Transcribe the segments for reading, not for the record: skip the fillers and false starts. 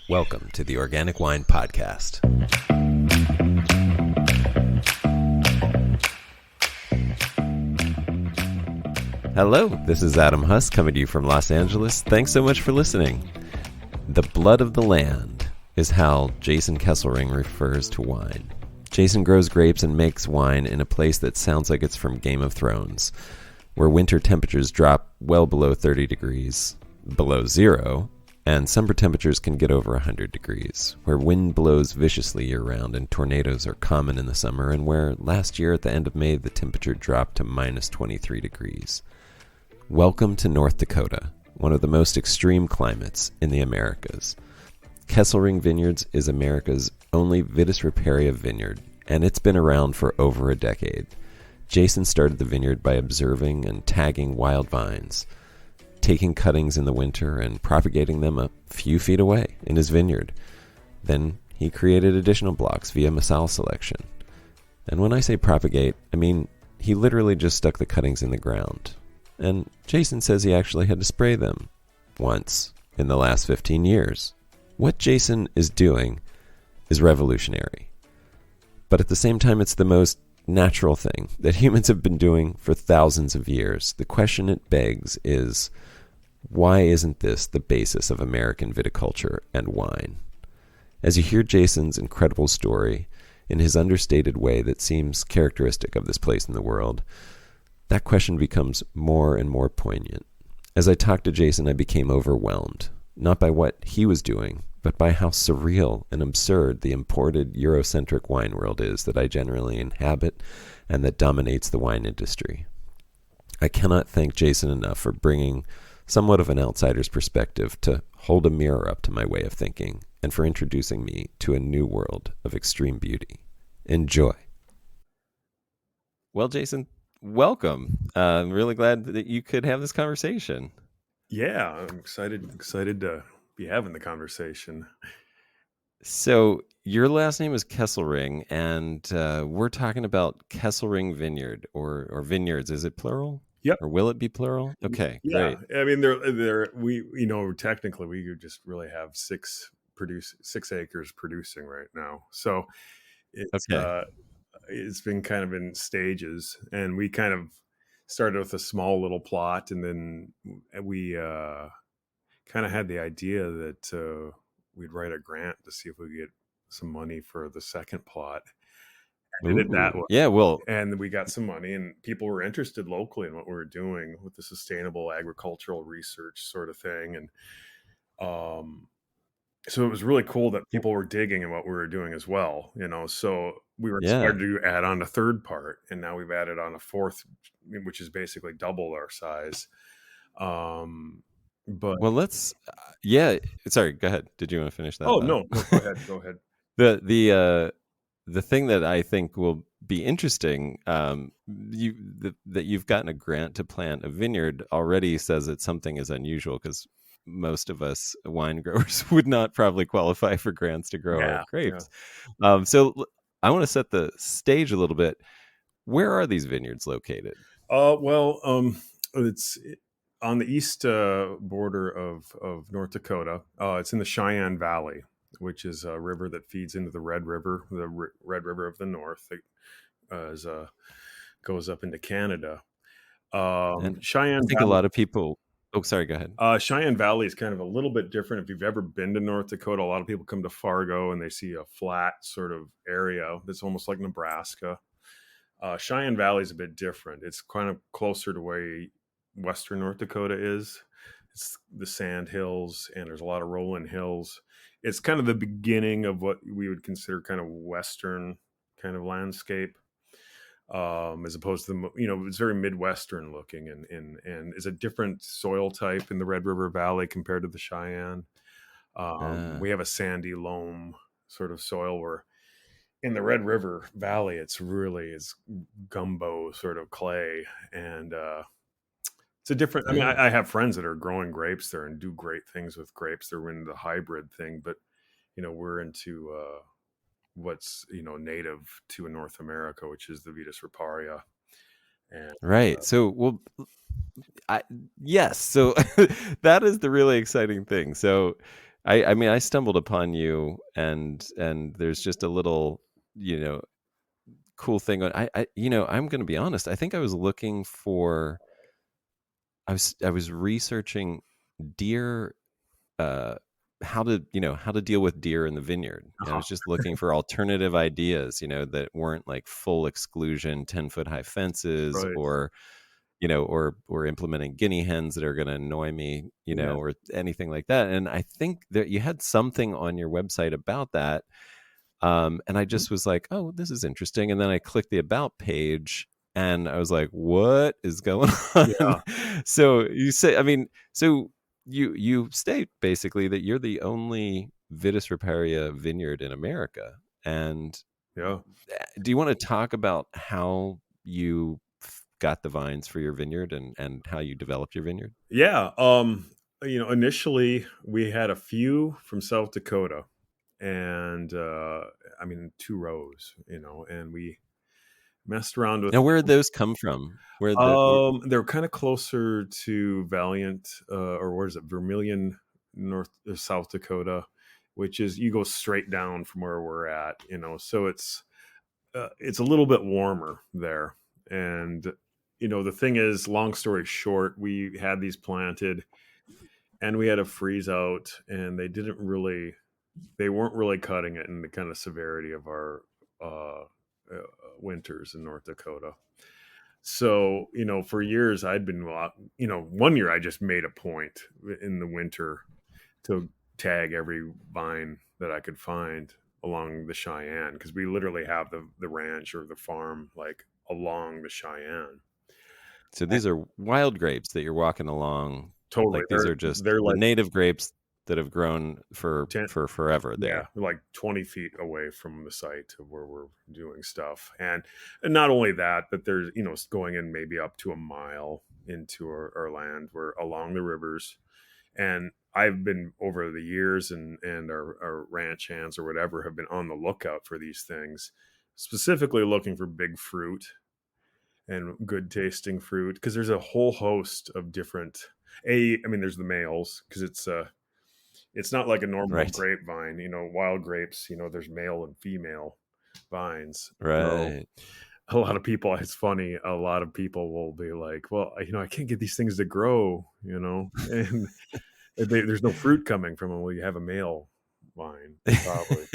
Welcome to the Organic Wine Podcast. Hello, this is Adam Huss coming to you from Los Angeles. Thanks so much for listening. The blood of the land is how Jason Kesselring refers to wine. Jason grows grapes and makes wine in a place that sounds like it's from Game of Thrones, where winter temperatures drop well below 30 degrees, below zero, and summer temperatures can get over 100 degrees, where wind blows viciously year-round and tornadoes are common in the summer, and where last year at the end of May the temperature dropped to minus 23 degrees. Welcome to North Dakota, one of the most extreme climates in the Americas. Kesselring Vineyards is America's only Vitis Riparia Vineyard, and it's been around for over a decade. Jason started the vineyard by observing and tagging wild vines, taking cuttings in the winter and propagating them a few feet away in his vineyard. Then he created additional blocks via massale selection. And when I say propagate, I mean he literally just stuck the cuttings in the ground. And Jason says he actually had to spray them once in the last 15 years. What Jason is doing is revolutionary. But at the same time, it's the most natural thing that humans have been doing for thousands of years. The question it begs is, why isn't this the basis of American viticulture and wine? As you hear Jason's incredible story in his understated way that seems characteristic of this place in the world, that question becomes more and more poignant. As I talked to Jason, I became overwhelmed, not by what he was doing, but by how surreal and absurd the imported Eurocentric wine world is that I generally inhabit and that dominates the wine industry. I cannot thank Jason enough for bringing somewhat of an outsider's perspective to hold a mirror up to my way of thinking, and for introducing me to a new world of extreme beauty. Enjoy. Well, Jason, welcome. I'm really glad that you could have this conversation. Yeah, I'm excited to be having the conversation. So your last name is Kesselring, and we're talking about Kesselring Vineyard or vineyards. Is it plural? Yep. Or will it be plural? Okay, Yeah. great. I mean, we technically we could just really have 6 acres producing right now. So it's been kind of in stages, and we kind of started with a small little plot, and then we kind of had the idea that we'd write a grant to see if we could get some money for the second plot. And did it that way. Yeah, well, and we got some money, and people were interested locally in what we were doing with the sustainable agricultural research sort of thing. And so it was really cool that people were digging in what we were doing as well, so we were starting to add on a third part, and now we've added on a fourth, which is basically double our size. But well, let's sorry, go ahead. Did you want to finish that? No, go ahead. The thing that I think will be interesting, that you've gotten a grant to plant a vineyard already says that something is unusual, because most of us wine growers would not probably qualify for grants to grow our grapes. Yeah. So I want to set the stage a little bit. Where are these vineyards located? It's on the east border of North Dakota. It's in the Cheyenne Valley, which is a river that feeds into the Red River, Red River of the North, that goes up into Canada. Cheyenne. I think Valley, a lot of people. Oh, sorry. Go ahead. Cheyenne Valley is kind of a little bit different. If you've ever been to North Dakota, a lot of people come to Fargo and they see a flat sort of area that's almost like Nebraska. Cheyenne Valley is a bit different. It's kind of closer to where western North Dakota is. It's the sand hills, and there's a lot of rolling hills. It's kind of the beginning of what we would consider kind of western kind of landscape, as opposed to it's very Midwestern looking, and is a different soil type in the Red River Valley compared to the Cheyenne. We have a sandy loam sort of soil, where in the Red River Valley it's gumbo sort of clay, and it's a different. I mean, I have friends that are growing grapes there and do great things with grapes. They're into the hybrid thing, but we're into what's native to North America, which is the Vitis Riparia. And right. So yes. So that is the really exciting thing. So I mean, I stumbled upon you, and there's just a little, you know, cool thing. I'm going to be honest. I think I was looking for. I was researching deer, uh, how to deal with deer in the vineyard. I Uh-huh. was just looking for alternative ideas, that weren't like full exclusion, 10-foot high fences, Right. or implementing guinea hens that are going to annoy me, Yeah. or anything like that. And I think that you had something on your website about that. And I just was like, oh, this is interesting. And then I clicked the about page and I was like, what is going on? Yeah. So you say, I mean, so you state basically that you're the only Vitis Riparia vineyard in America. And Yeah. do you want to talk about how you got the vines for your vineyard, and how you developed your vineyard? Yeah. Initially we had a few from South Dakota, and I mean, 2 rows, and we messed around with. Now, where did those come from? They're kind of closer to Valiant, or where is it? Vermilion, North South Dakota, which is, you go straight down from where we're at, so it's a little bit warmer there. And the thing is, long story short, we had these planted and we had a freeze out, and they weren't really cutting it in the kind of severity of our uh, uh, winters in North Dakota. So, for years I'd been, one year I just made a point in the winter to tag every vine that I could find along the Cheyenne, because we literally have the ranch or the farm like along the Cheyenne. So these are wild grapes that you're walking along. Totally. Like, these They're are just they're the like native grapes that have grown for 10, forever yeah, there. like 20 feet away from the site of where we're doing stuff. And not only that, but there's, it's going in maybe up to a mile into our land. We're along the rivers. And I've been over the years, and our ranch hands or whatever have been on the lookout for these things, specifically looking for big fruit and good tasting fruit, because there's a whole host of different. I mean, there's the males, because it's not like a normal Right. grapevine. Wild grapes, there's male and female vines. So Right. a lot of people, it's funny, a lot of people will be like, well, I can't get these things to grow, and there's no fruit coming from them. Well, you have a male vine, probably.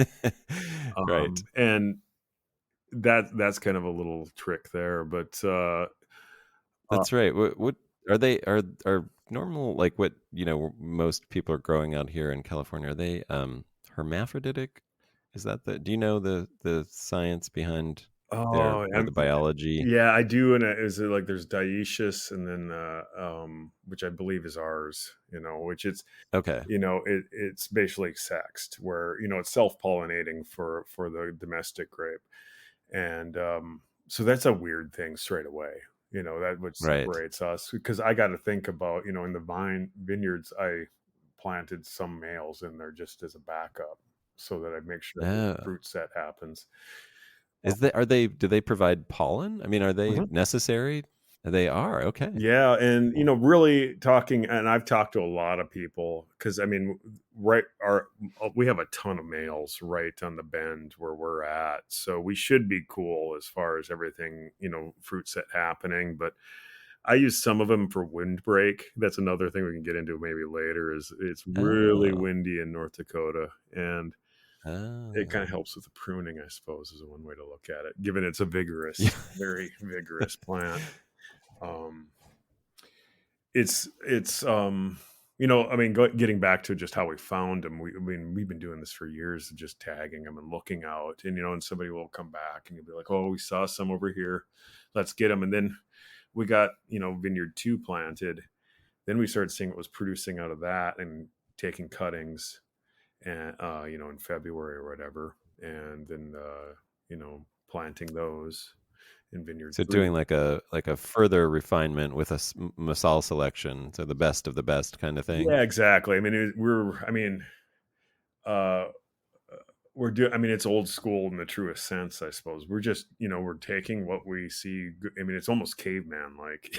Right. And that's kind of a little trick there. But uh, That's right. What are they are normal, like what, most people are growing out here in California, are they hermaphroditic? Is that do you know the science behind their, oh, or the biology? yeah, I do. And is it like there's dioecious, and then which I believe is ours, which it's Okay. it's basically sexed, where it's self-pollinating for the domestic grape. And so that's a weird thing straight away, that what Right. separates us, because I got to think about, in the vineyards I planted some males in there just as a backup, so that I make sure the Oh. fruit set happens. Do they provide pollen? I mean, are they Mhm. necessary? They are. Okay. Yeah, and Cool. really talking, and I've talked to a lot of people, because I mean, right, we have a ton of males right on the bend where we're at, so we should be cool as far as everything, fruit set happening. But I use some of them for windbreak. That's another thing we can get into maybe later. Is it's really Oh. windy in North Dakota, and it kind of Oh. helps with the pruning, I suppose, is one way to look at it, given it's a Yeah. very vigorous plant. Um, it's I mean, getting back to just how we found them. I mean, we've been doing this for years, just tagging them and looking out, and somebody will come back and you'll be like, oh, we saw some over here, let's get them. And then we got vineyard 2 planted. Then we started seeing what was producing out of that, and taking cuttings, and in February or whatever, and then planting those in vineyard So 3. doing like a further refinement with a massale selection, so the best of the best kind of thing. Yeah, exactly. I mean, uh we're doing, I mean, it's old school in the truest sense, I suppose. We're just, we're taking what we see. I mean, it's almost caveman like.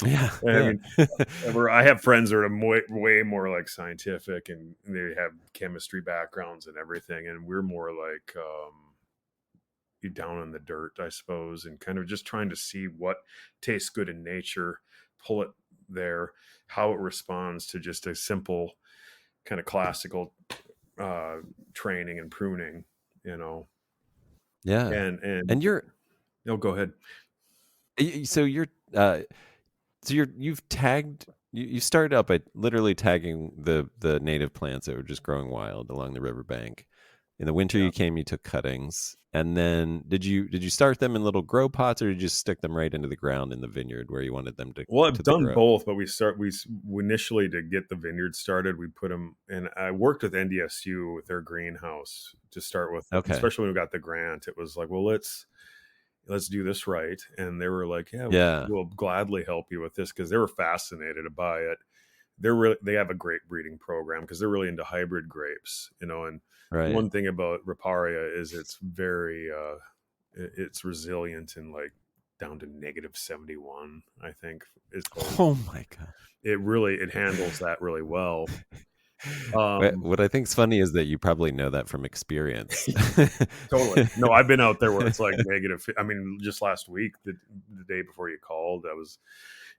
Yeah, I yeah. mean, I have friends that are way more like scientific, and they have chemistry backgrounds and everything, and we're more like you down in the dirt, I suppose, and kind of just trying to see what tastes good in nature, pull it there, how it responds to just a simple kind of classical uh, training and pruning, you know. Yeah. And And you're no, go ahead. so you're you've tagged you started out by literally tagging the native plants that were just growing wild along the riverbank. In the winter Yeah. you came, you took cuttings, and then did you start them in little grow pots, or did you just stick them right into the ground in the vineyard where you wanted them Well, I've to done grow? both, but we initially, to get the vineyard started, we put them. And I worked with NDSU with their greenhouse to start with, Okay. especially when we got the grant. It was like, well, let's do this right. And they were like, yeah, Yeah. we'll gladly help you with this, because they were fascinated by it. They have a great breeding program because they're really into hybrid grapes, and Right. one thing about Riparia is it's very it's resilient in like down to -71, I think. So Oh my god. it handles that really well. What Um, what I think's funny is that you probably know that from experience. Totally. No, I've been out there where it's like negative. I mean, just last week, the day before you called, it was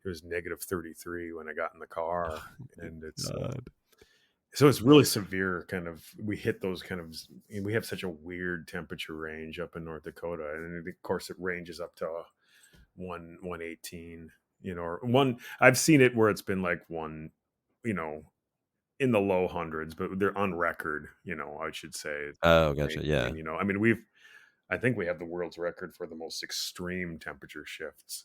-33 when I got in the car, and God. it's really severe. Kind of, we hit those kind of. We have such a weird temperature range up in North Dakota, and of course, it ranges up to 118. Or one. I've seen it where it's been like one, you know, in the low hundreds, but they're on record. I should say it's Oh, gotcha. 118. Yeah. I mean, I think we have the world's record for the most extreme temperature shifts.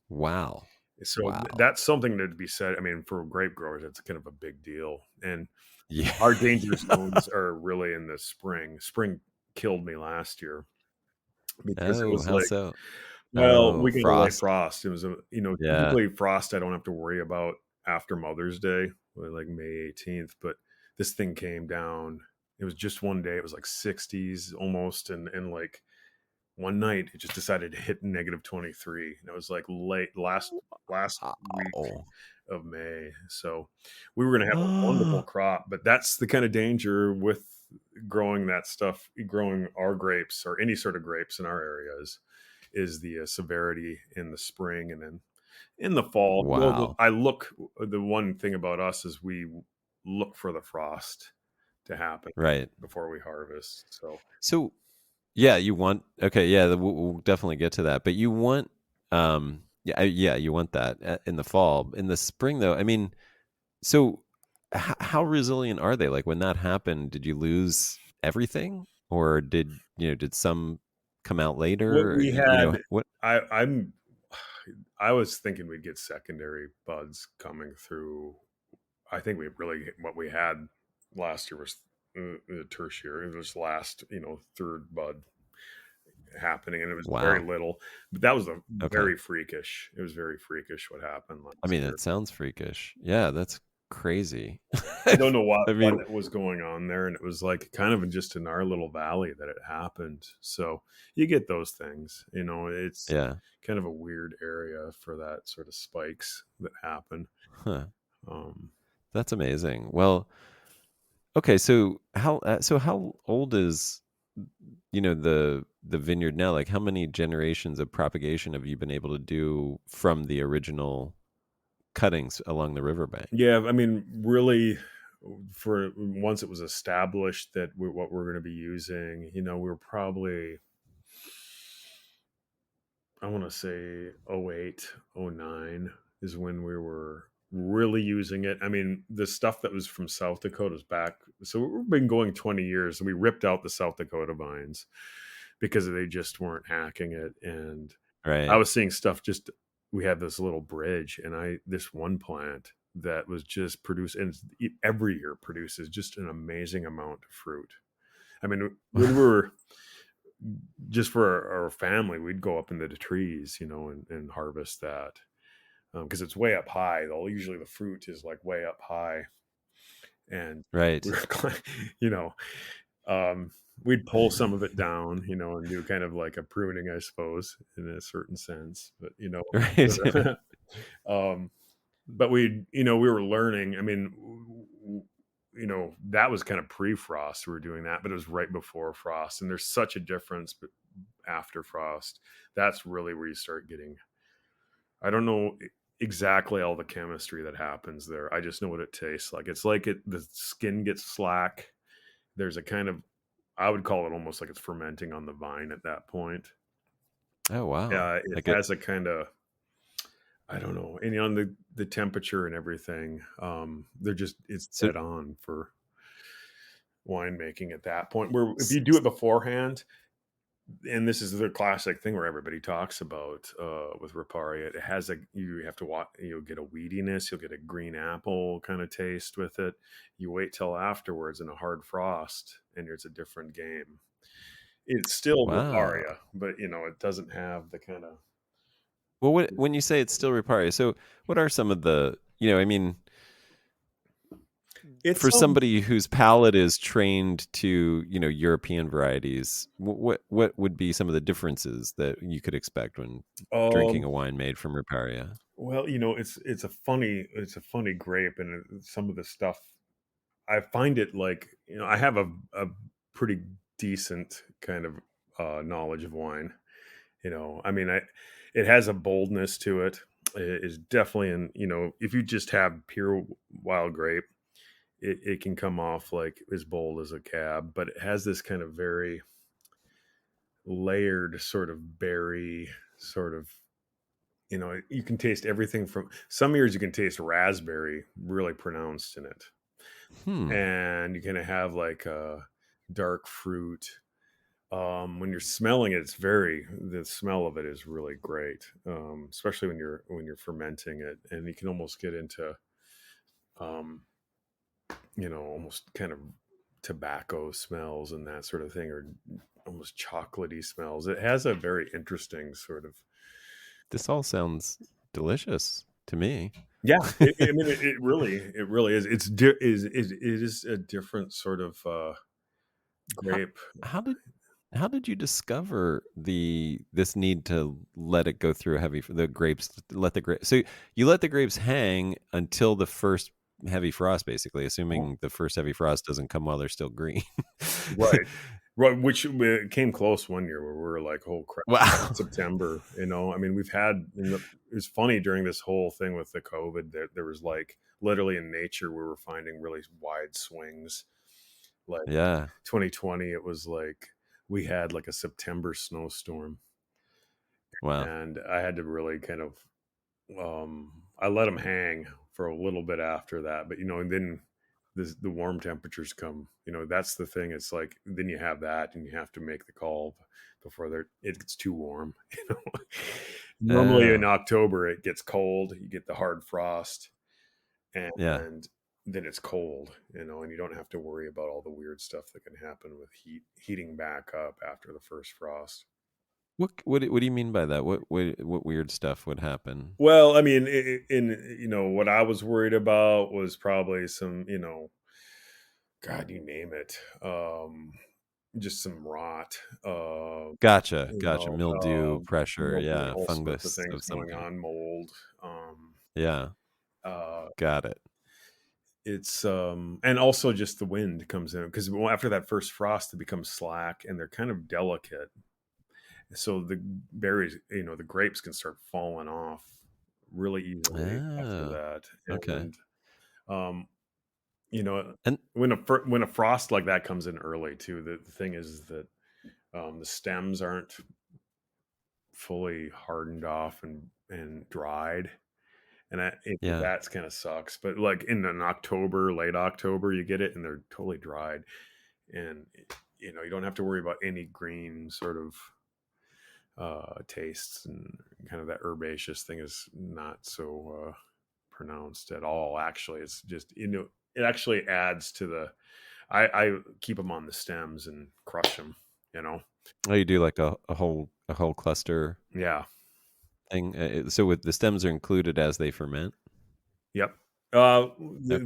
Wow. So Wow. that's something to be said. I mean, for grape growers, it's kind of a big deal. And Yeah. our danger zones are really in the spring. Spring killed me last year because it Oh, was how like, so? well, Oh, we got a light frost. frost. It was Yeah. typically frost I don't have to worry about after Mother's Day, like May 18th, but this thing came down. It was just one day. It was like 60s almost, and like one night it just decided to hit -23, and it was like late last week Wow. of May. So we were going to have a wonderful crop, but that's the kind of danger with growing that stuff, growing our grapes or any sort of grapes in our areas, is the severity in the spring, and then in the fall. Well, Wow. the one thing about us is we look for the frost to happen Right. before we harvest. So So, yeah, you want okay, yeah, we'll definitely get to that, but you want yeah, yeah, you want that in the fall. In the spring though, I mean, so how resilient are they? Like when that happened, did you lose everything, or did some come out what later? Or, we had, what? I'm I was thinking we'd get secondary buds coming through. I think what we had last year was the tertiary. It was last, third bud happening, and it was very Wow. little. But that was a Okay. very freakish. It was very freakish what happened I last mean, year. it sounds freakish. Yeah, that's crazy. I don't know what I what mean, was going on there, and it was like kind of just in our little valley that it happened. So you get those things. It's yeah. kind of a weird area for that sort of spikes that happen. Huh. Um, That's amazing. Well, okay, so how old is the vineyard now? Like how many generations of propagation have you been able to do from the original cuttings along the riverbank? Yeah, I mean, really, for once it was established that what we're going to be using, we were probably, I want to say, 08, 09 is when we were really using it. I mean, the stuff that was from South Dakota's back. So we've been going 20 years, and we ripped out the South Dakota vines because they just weren't hacking it. And I Right. was seeing stuff just, we had this little bridge, and this one plant that was just produced, and every year produces just an amazing amount of fruit. I mean, when we were just for our family, we'd go up into the trees, and harvest that because it's way up high. Though usually the fruit is like way up high, and we Right. were, you know, we'd pull some of it down, and do kind of like a pruning, I suppose, in a certain sense. But Right. um, but we were learning. I mean, that was kind of pre-frost. We were doing that, but it was right before frost, and there's such a difference after frost. That's really where you start getting. I don't know exactly all the chemistry that happens there. I just know what it tastes like. It's like the skin gets slack. There's a kind of, I would call it almost like it's fermenting on the vine at that point. Oh wow. It Like it has a kind of, I don't know, and on the temperature and everything, they're just it's so dead on for winemaking at that point. Where if you do it beforehand, and this is the classic thing where everybody talks about with Riparia, it has you have to watch, you'll get a weediness, you'll get a green apple kind of taste with it. You wait till afterwards in a hard frost, and it's a different game. It's still wow. Riparia, but it doesn't have the kind of. Well, when you say it's still Riparia, so what are some of the, I mean, It's for somebody whose palate is trained to, European varieties, what would be some of the differences that you could expect when drinking um a wine made from Riparia? well, it's a funny grape, and some of the stuff I find it like, I have a pretty decent kind of knowledge of wine. I mean, it has a boldness to it. It is definitely if you just have pure wild grape, it can come off like as bold as a cab, but it has this kind of very layered sort of berry sort of, you can taste everything from some years you can taste raspberry really pronounced in it. Hmm. And you kind of have like a dark fruit. When you're smelling it, the smell of it is really great, especially when you're fermenting it, and you can almost get into, um, almost kind of tobacco smells and that sort of thing, or almost chocolatey smells. It has a very interesting sort of. This all sounds delicious to me. Yeah, I mean, it really is. It is a different sort of how, grape. how did how did you discover this need to let it go through the grapes, let the grapes, so you let the grapes hang until the first heavy frost, basically, assuming the first heavy frost doesn't come while they're still green. Right. Right, which came close one year where we were like, "Oh crap, Wow. September." I mean, we've had it was funny during this whole thing with the COVID that there was like literally in nature we were finding really wide swings. Like Yeah. 2020, it was like we had like a September snowstorm, Wow. and I had to really kind of I let them hang for a little bit after that, but and then the warm temperatures come. That's the thing. It's like then you have that, and you have to make the call before it gets too warm. Normally in Oh, October it gets cold. You get the hard frost, yeah. and then it's cold. And you don't have to worry about all the weird stuff that can happen with heating back up after the first frost. What do you mean by that? What weird stuff would happen? Well, I mean, what I was worried about was probably some, God, you name it, just some rot, Gotcha. Mildew, pressure, mildew and yeah, all sorts of fungus things of some going kind. on, mold. Um, Yeah, uh, got it. it's and also just the wind comes in because after that first frost, it becomes slack and they're kind of delicate. So the berries, the grapes can start falling off really easily after Oh, that, okay. and um, you know And when a frost like that comes in early too, the thing is that the stems aren't fully hardened off and dried, and yeah, that's kind of sucks. But like in an October, late October, you get it and they're totally dried, and you don't have to worry about any green sort of tastes, and kind of that herbaceous thing is not so pronounced at all. Actually, it's just it actually adds to the. I keep them on the stems and crush them. You know. oh, you do like a whole cluster Yeah. thing. So with the stems are included as they ferment. Yep. Oh,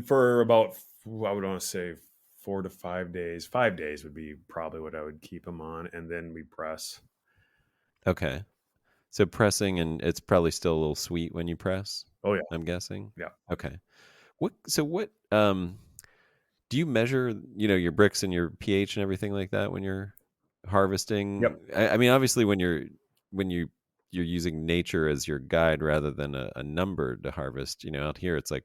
For about I would want to say 4 to 5 days. 5 days would be probably what I would keep them on, and then we press. okay. So pressing, and it's probably still a little sweet when you press, Oh yeah, I'm guessing. yeah, Okay. What do you measure, your Brix and your pH and everything like that when you're yep. harvesting? I mean, obviously when you're using nature as your guide rather than a number to harvest, out here it's like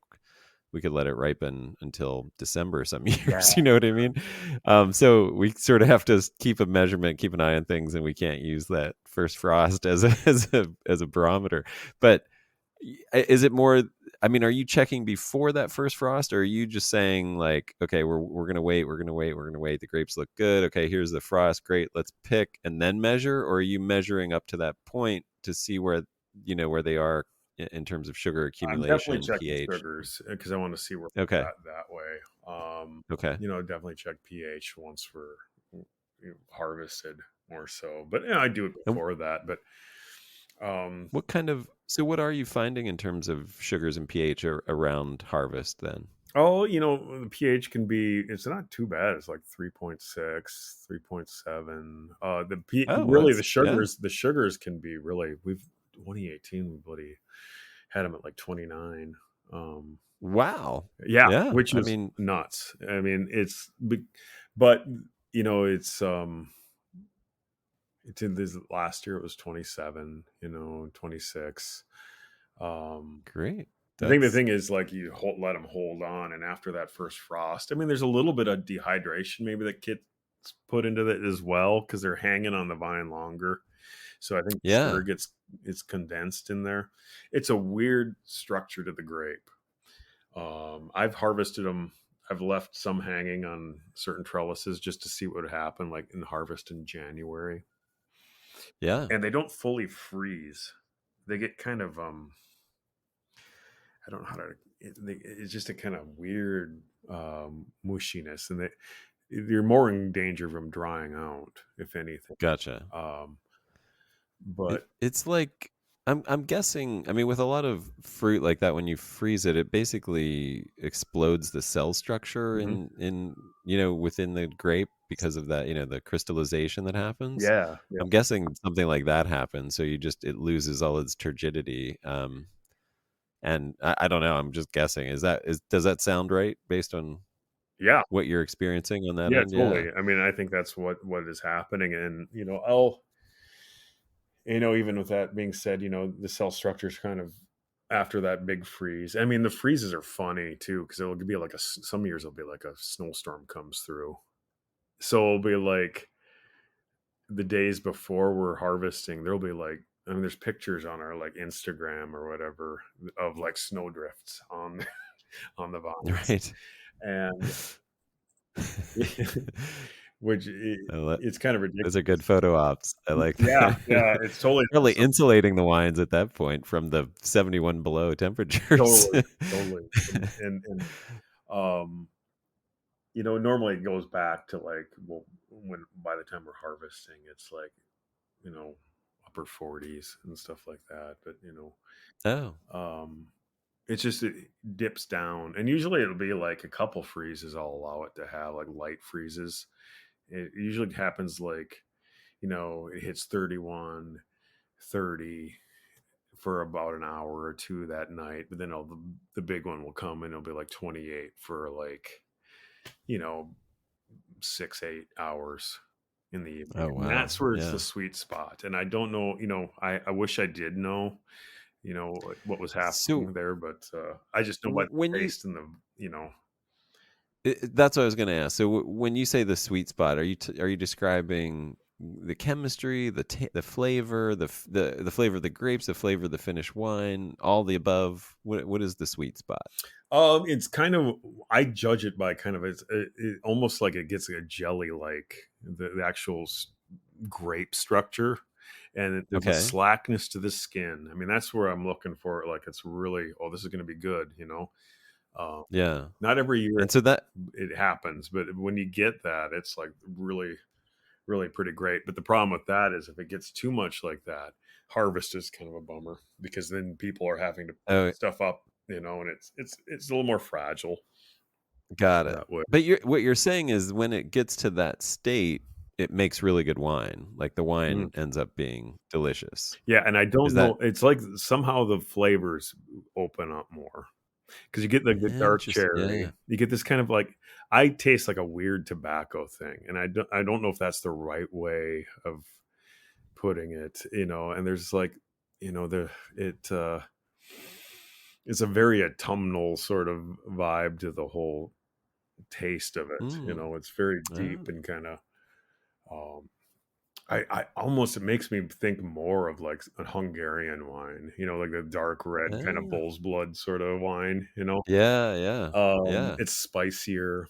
we could let it ripen until December some Yeah, years, you know what I mean? So we sort of have to keep a measurement, keep an eye on things, and we can't use that first frost as a as a barometer. But is it more, I mean, are you checking before that first frost, or are you just saying like, okay, we're gonna wait, we're gonna wait, the grapes look good, okay, here's the frost, great, let's pick and then measure? Or are you measuring up to that point to see where where they are in terms of sugar I'm definitely accumulation, checking pH? sugars because I want to see where we're Okay. at that way. Okay. Definitely check pH once we're harvested more so, but I do it And before that. But um, what are you finding in terms of sugars and pH around harvest then? oh, the pH can be, it's not too bad. It's like 3.6, 3.7. Oh, well, Really that's, yeah. the sugars can be really, 2018, we bloody had them at like 29. Wow. Yeah, Yeah. which I is mean, nuts. I mean, but it's in this last year it was 27, 26. Um, great. I think the That's thing is like let them hold on, and after that first frost, I mean, there's a little bit of dehydration maybe that gets put into it as well because they're hanging on the vine longer. So I think sugar yeah. gets it's condensed in there. It's a weird structure to the grape. I've harvested them. I've left some hanging on certain trellises just to see what would happen, like in harvest in January, Yeah. and they don't fully freeze. They get kind of I don't know how to. It's just a kind of weird mushiness, and you're more in danger of them drying out, if anything. Gotcha. Um, but It's like I'm guessing, I mean, with a lot of fruit like that, when you freeze it, it basically explodes the cell structure mhm. in within the grape because of that, the crystallization that happens. Yeah, yeah, I'm guessing something like that happens, so it loses all its turgidity. And I don't know, I'm just guessing. Does that sound right based on yeah, what you're experiencing on that yeah, end? Yeah. totally. I mean, I think that's what is happening, and I'll even with that being said, the cell structure is kind of after that big freeze. I mean, the freezes are funny too because it'll be like some years it'll be like a snowstorm comes through, so it'll be like the days before we're harvesting, there'll be like, I mean, there's pictures on our like Instagram or whatever of like snow drifts on on the vines, Right. and which I lo- it's kind of Those are good ridiculous. photo ops. I like Yeah, that. yeah, it's totally Really awesome. insulating the wines at that point from the 71 below temperatures. Totally, totally, and um, normally it goes back to like, well, when by the time we're harvesting, it's like you know upper 40s and stuff like that, but Oh, um it's just it dips down, and usually it'll be like a couple freezes. I'll allow it to have like light freezes. It usually happens like it hits 31, 30 for about an hour or two that night, but then the big one will come and it'll be like 28 for like you know 6 8 hours in the evening, oh and wow. that's where it's the Yeah. sweet spot. And I don't know, I wish I did know what was So happening there, but I just know by when the taste and the that's what I was going to ask. So when you say the sweet spot, are you describing the chemistry, the flavor, the flavor of the grapes, the flavor of the finished wine, all the above? What is the sweet spot? it's kind of, I judge it by kind of almost like it gets a jelly, like the actual grape structure, and there's a Okay. slackness to the skin. I mean, that's where I'm looking for it. Like it's really, oh, this is going to be good. Um, Yeah. Not every year And so that it happens, but when you get that, it's like really, really pretty great. But the problem with that is if it gets too much like that, harvest is kind of a bummer because then people are having to oh, stuff up, and it's a little more fragile got it. that way. But what you're saying is when it gets to that state, it makes really good wine. Like the Mm. wine ends up being delicious. Yeah, and I Is don't that know, it's like somehow the flavors open up more because you get the dark interesting? Yeah, cherry. yeah. You get this kind of like, I taste like a weird tobacco thing, and I don't know if that's the right way of putting it, and there's like, it it's a very autumnal sort of vibe to the whole taste of it. Mm. It's very deep Oh, and kind of, um I almost, it makes me think more of like a Hungarian wine, like the dark red kind of ah. bull's blood sort of wine. Yeah, yeah, yeah. It's spicier.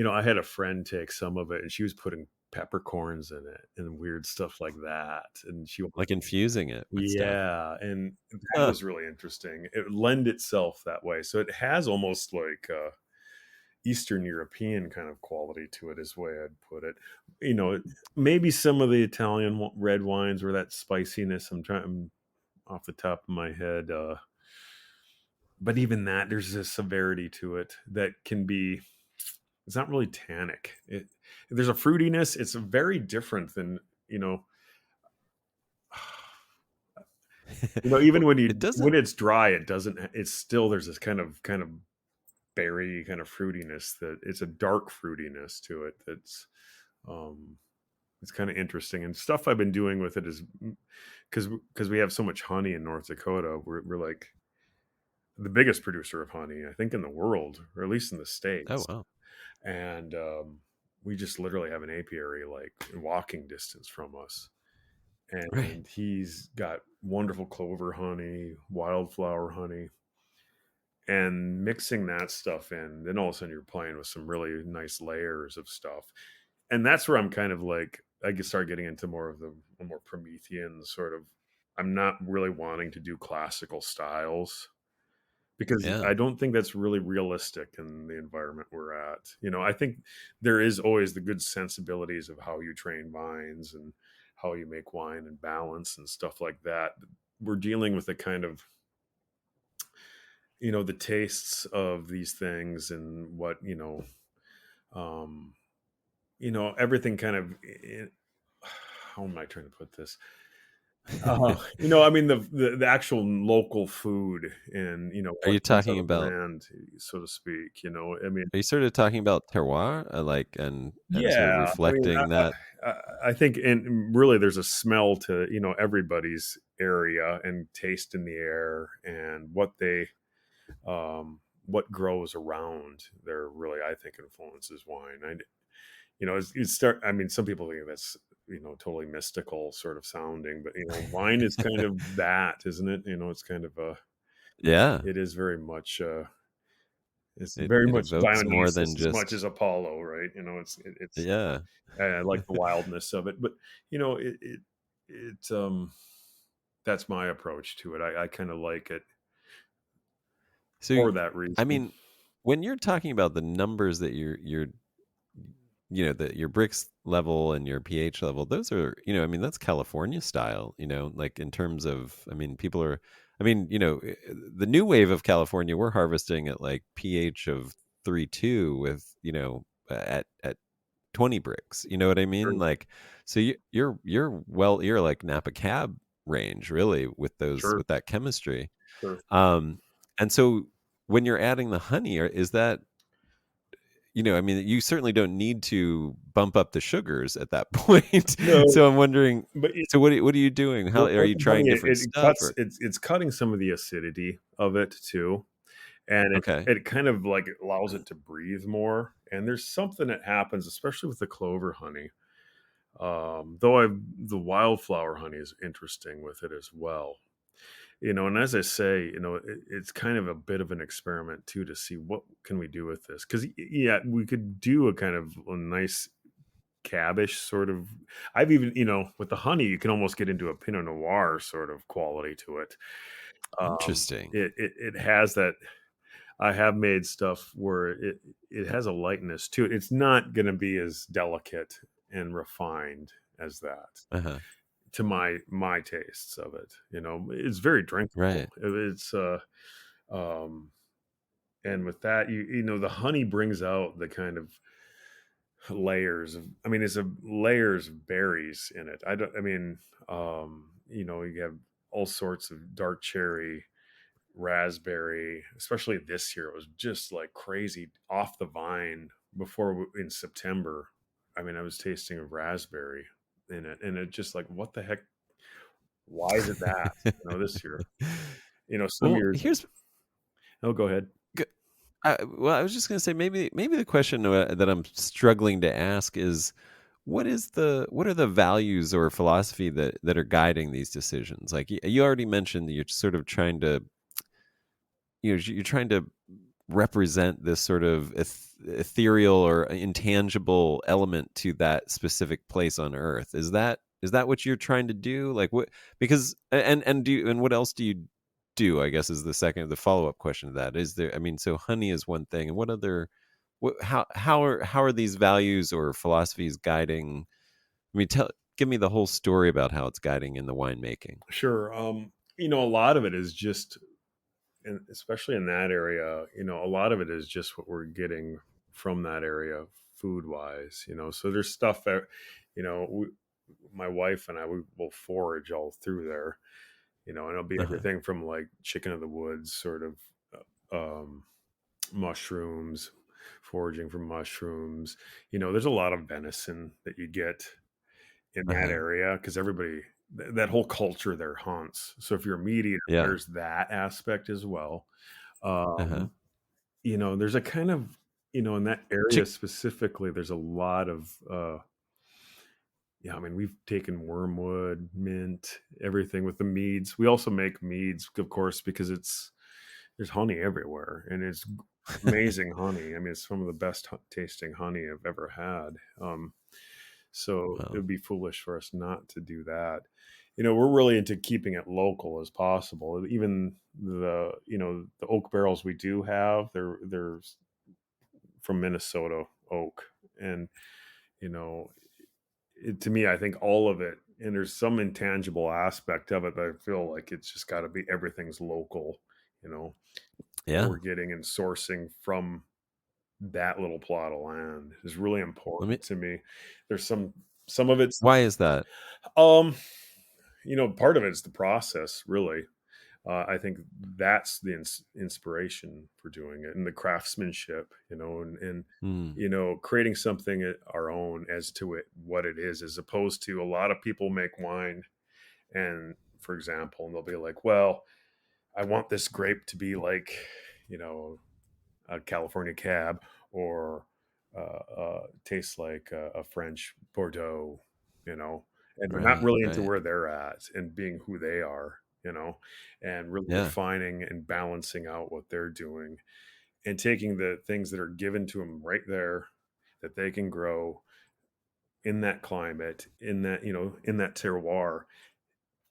I had a friend take some of it and she was putting peppercorns in it and weird stuff like that. And Like infusing it with stuff. yeah, and that Huh. was really interesting. It lend itself that way. So it has almost like Eastern European kind of quality to it, is the way I'd put it. You know, Maybe some of the Italian red wines were that spiciness. I'm off the top of my head, but even that, there's a severity to it that can be. It's not really tannic. There's a fruitiness. It's very different than you know. Even Well, when it when doesn't. it's dry, it doesn't. It's still, there's this kind of berry kind of fruitiness, that it's a dark fruitiness to it. Um, it's kind of interesting, and stuff I've been doing with it is because we have so much honey in North Dakota. We're like the biggest producer of honey, I think, in the world, or at least in the Oh states. wow. And we just literally have an apiary like in walking distance from us, Right. and he's got wonderful clover honey, wildflower honey, and mixing that stuff in. Then all of a sudden you're playing with some really nice layers of stuff, and that's where I'm kind of like, I can start getting into more of the more Promethean sort of. I'm not really wanting to do classical styles because Yeah. I don't think that's really realistic in the environment we're at. I think there is always the good sensibilities of how you train vines and how you make wine and balance and stuff like that. We're dealing with a kind of, the tastes of these things and what, um, everything kind of, how am I trying to put this? I mean, the actual local food and, Are what you comes out talking of the about? land, so to speak. I mean, Are you sort of talking about terroir, like, and sort of yeah, I mean, reflecting that? I think, and really, there's a smell to, everybody's area and taste in the air and what grows around there really, I think, influences wine. I mean, some people think that's, totally mystical sort of sounding, but, wine is kind of that, isn't it? It's kind of Yeah. it is very much, it's It very it much evokes more Dionysus than as much just. as Apollo, right? It's Yeah. I like the wildness of it, but it that's my approach to it. I kind of like it So, for that I reason. mean, when you're talking about the numbers that you're that your Brix level and your pH level, those are, I mean, that's California style, like in terms of, I mean, people are, I mean, the new wave of California, we're harvesting at like pH of 3.2 with, at 20 bricks. You know what I Sure, mean? Like, so you're like Napa Cab range really with those, sure, with that chemistry. sure. Um, and so when you're adding the honey, is that, I mean, you certainly don't need to bump up the sugars at that point. No, So I'm wondering, but so what are you doing? How are with you the trying honey, different it stuff cuts. or? It's cutting some of the acidity of it too, and Okay. it kind of like allows it to breathe more. And there's something that happens, especially with the clover honey. Though the wildflower honey is interesting with it as well. And as I say, it's kind of a bit of an experiment too, to see what can we do with this. Because yeah, we could do a kind of a nice cabish sort of. I've even, with the honey, you can almost get into a Pinot Noir sort of quality to it. Interesting. It has that. I have made stuff where it has a lightness to it. It's not going to be as delicate and refined as that, Uh-huh. to my tastes of it. It's very drinkable. Right. It's um and with that, the honey brings out the kind of layers of, I mean, it's a layers of berries in it. I don't, I mean, you have all sorts of dark cherry, raspberry, especially this year. It was just like crazy off the vine in September. I mean, I was tasting a raspberry in it, and it just like, what the heck? Why is it that? This year, some Well, years. here's Oh, go ahead. well, I was just going to say maybe the question that I'm struggling to ask is what are the values or philosophy that are guiding these decisions? Like you already mentioned that you're sort of trying to you're trying to represent this sort of ethereal or intangible element to that specific place on earth. Is that what you're trying to do? Like what? Because and what else do you do? I guess is the follow-up question to that. Is there? I mean, so honey is one thing, and what other? How are these values or philosophies guiding? I mean, give me the whole story about how it's guiding in the winemaking. Sure. A lot of it is just, and especially in that area, a lot of it is just what we're getting from that area food wise, so there's stuff that, my wife and I, we will forage all through there, and it'll be Uh-huh. everything from like chicken of the woods, sort of, um, mushrooms, foraging for mushrooms. There's a lot of venison that you get in that Uh-huh. area because that whole culture there hunts. So if you're a meat eater, Yeah. there's that aspect as well. Uh-huh. Um, there's a kind of, in that area Chick specifically, there's a lot of, yeah, I mean, we've taken wormwood, mint, everything with the meads. We also make meads, of course, because there's honey everywhere and it's amazing honey. I mean, it's some of the best tasting honey I've ever had. So it Wow. would be foolish for us not to do that. We're really into keeping it local as possible. Even the oak barrels we do have, they're from Minnesota oak, and you know, to me, I think all of it, and there's some intangible aspect of it, but I feel like it's just got to be everything's local. You know, what Yeah. we're getting and sourcing from that little plot of land is really Let me important to me. There's some of it's Why is that? um part of it's the process, really. I think that's the inspiration for doing it, and the craftsmanship, and Hmm. creating something at our own as to it what it is, as opposed to a lot of people make wine, and for example, and they'll be like, "Well, I want this grape to be like, you know, a California Cab, or tastes like a French Bordeaux," and they're not Right, really into right. where they're at and being who they are, and really Yeah. refining and balancing out what they're doing and taking the things that are given to them right there that they can grow in that climate, in that terroir,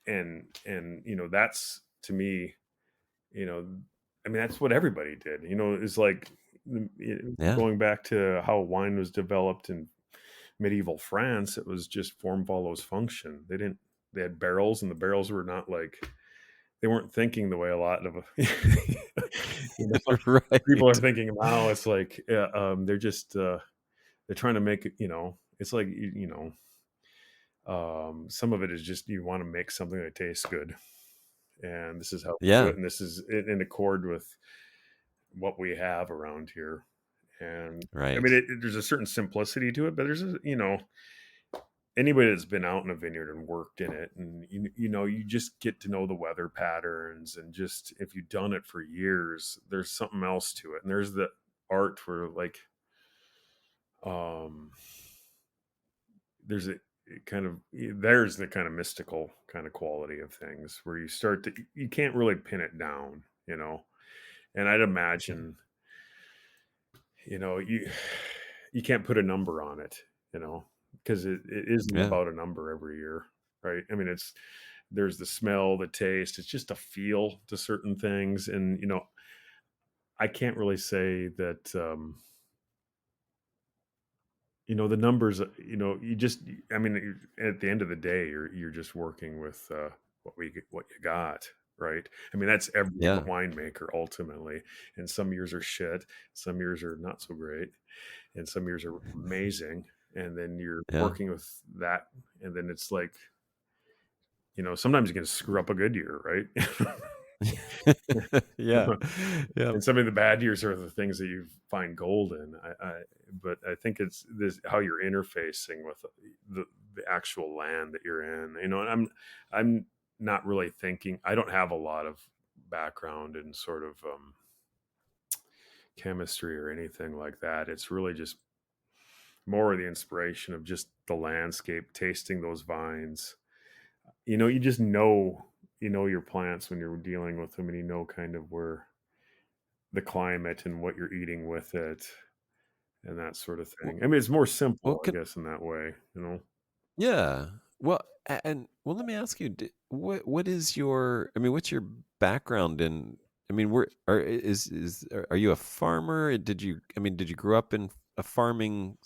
and that's to me, you know I mean, that's what everybody did, it's like, Yeah. going back to how wine was developed in medieval France. It was just form follows function. They had barrels, and the barrels were not like, they weren't thinking the way a lot of you know, people are Right. thinking now. It's like, they're just, they're trying to make it, it's like, some of it is just, you want to make something that tastes good, and this is how we do Yeah. it, and this is in accord with what we have around here. And I mean, Right. there's a certain simplicity to it, but anybody that's been out in a vineyard and worked in it, and you just get to know the weather patterns, and just, if you've done it for years, there's something else to it, and there's the art for, like, um there's a kind of there's the kind of mystical kind of quality of things where you can't really pin it down, and I'd imagine, you can't put a number on it, because it isn't Yeah. about a number every year, right? I mean, there's the smell, the taste, it's just a feel to certain things, and I can't really say that, the numbers, you just, I mean, at the end of the day, you're just working with, what you got, right? I mean, that's every Yeah. winemaker ultimately. And some years are shit, some years are not so great, and some years are amazing. And then you're Yeah. working with that, and then it's like, sometimes you can screw up a good year, right? Yeah. Yeah. And some of the bad years are the things that you find gold in. But I think it's this how you're interfacing with the actual land that you're in. And I'm not really thinking. I don't have a lot of background in sort of chemistry or anything like that. It's really just more of the inspiration of just the landscape, tasting those vines. You just know your plants when you're dealing with them, and you know kind of where the climate and what you're eating with it and that sort of W- thing. I mean, it's more Well, simple, I guess, in that way. yeah. Well, and well, let me ask you, what is your? I mean, what's your background in? I mean, are you a farmer? Did you? I mean, did you grow up in a farming,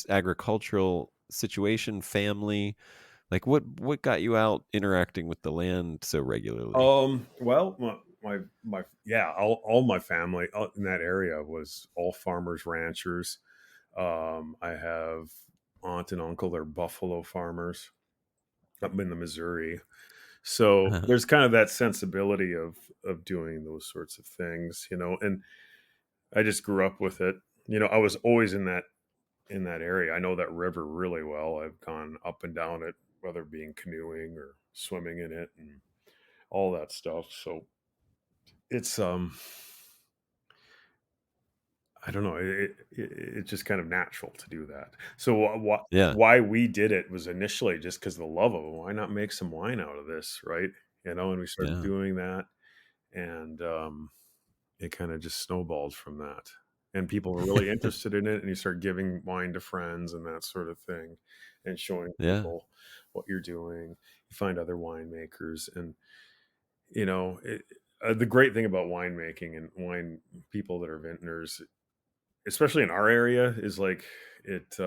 agricultural situation, family? Like, what got you out interacting with the land so regularly? Well, yeah, all my family in that area was all farmers, ranchers. I have aunt and uncle, they're buffalo farmers up in the Missouri. So there's kind of that sensibility of doing those sorts of things. And I just grew up with it. I was always in that area. I know that river really well. I've gone up and down it, whether being canoeing or swimming in it and all that stuff. So it's I don't know. It's just kind of natural to do that. So Yeah. why we did it was initially just because of the love of it. Why not make some wine out of this, right? And we started Yeah. doing that, and it kind of just snowballed from that. And people were really interested in it, and you start giving wine to friends and that sort of thing, and showing Yeah. people what you're doing. You find other winemakers, and the great thing about winemaking and wine people that are vintners, especially in our area, is like it.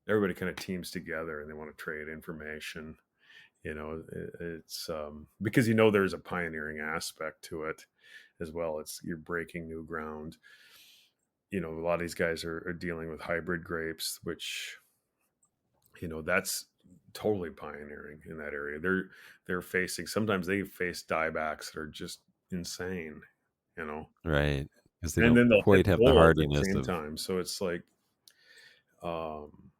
Everybody kind of teams together, and they want to trade information. It's because there's a pioneering aspect to it as well. It's you're breaking new ground. A lot of these guys are dealing with hybrid grapes, which that's totally pioneering in that area. They're facing sometimes they face diebacks that are just insane, you know, Right. Because they and don't then they'll hit quite have the gold at the hardiness same of, time. So it's like, um,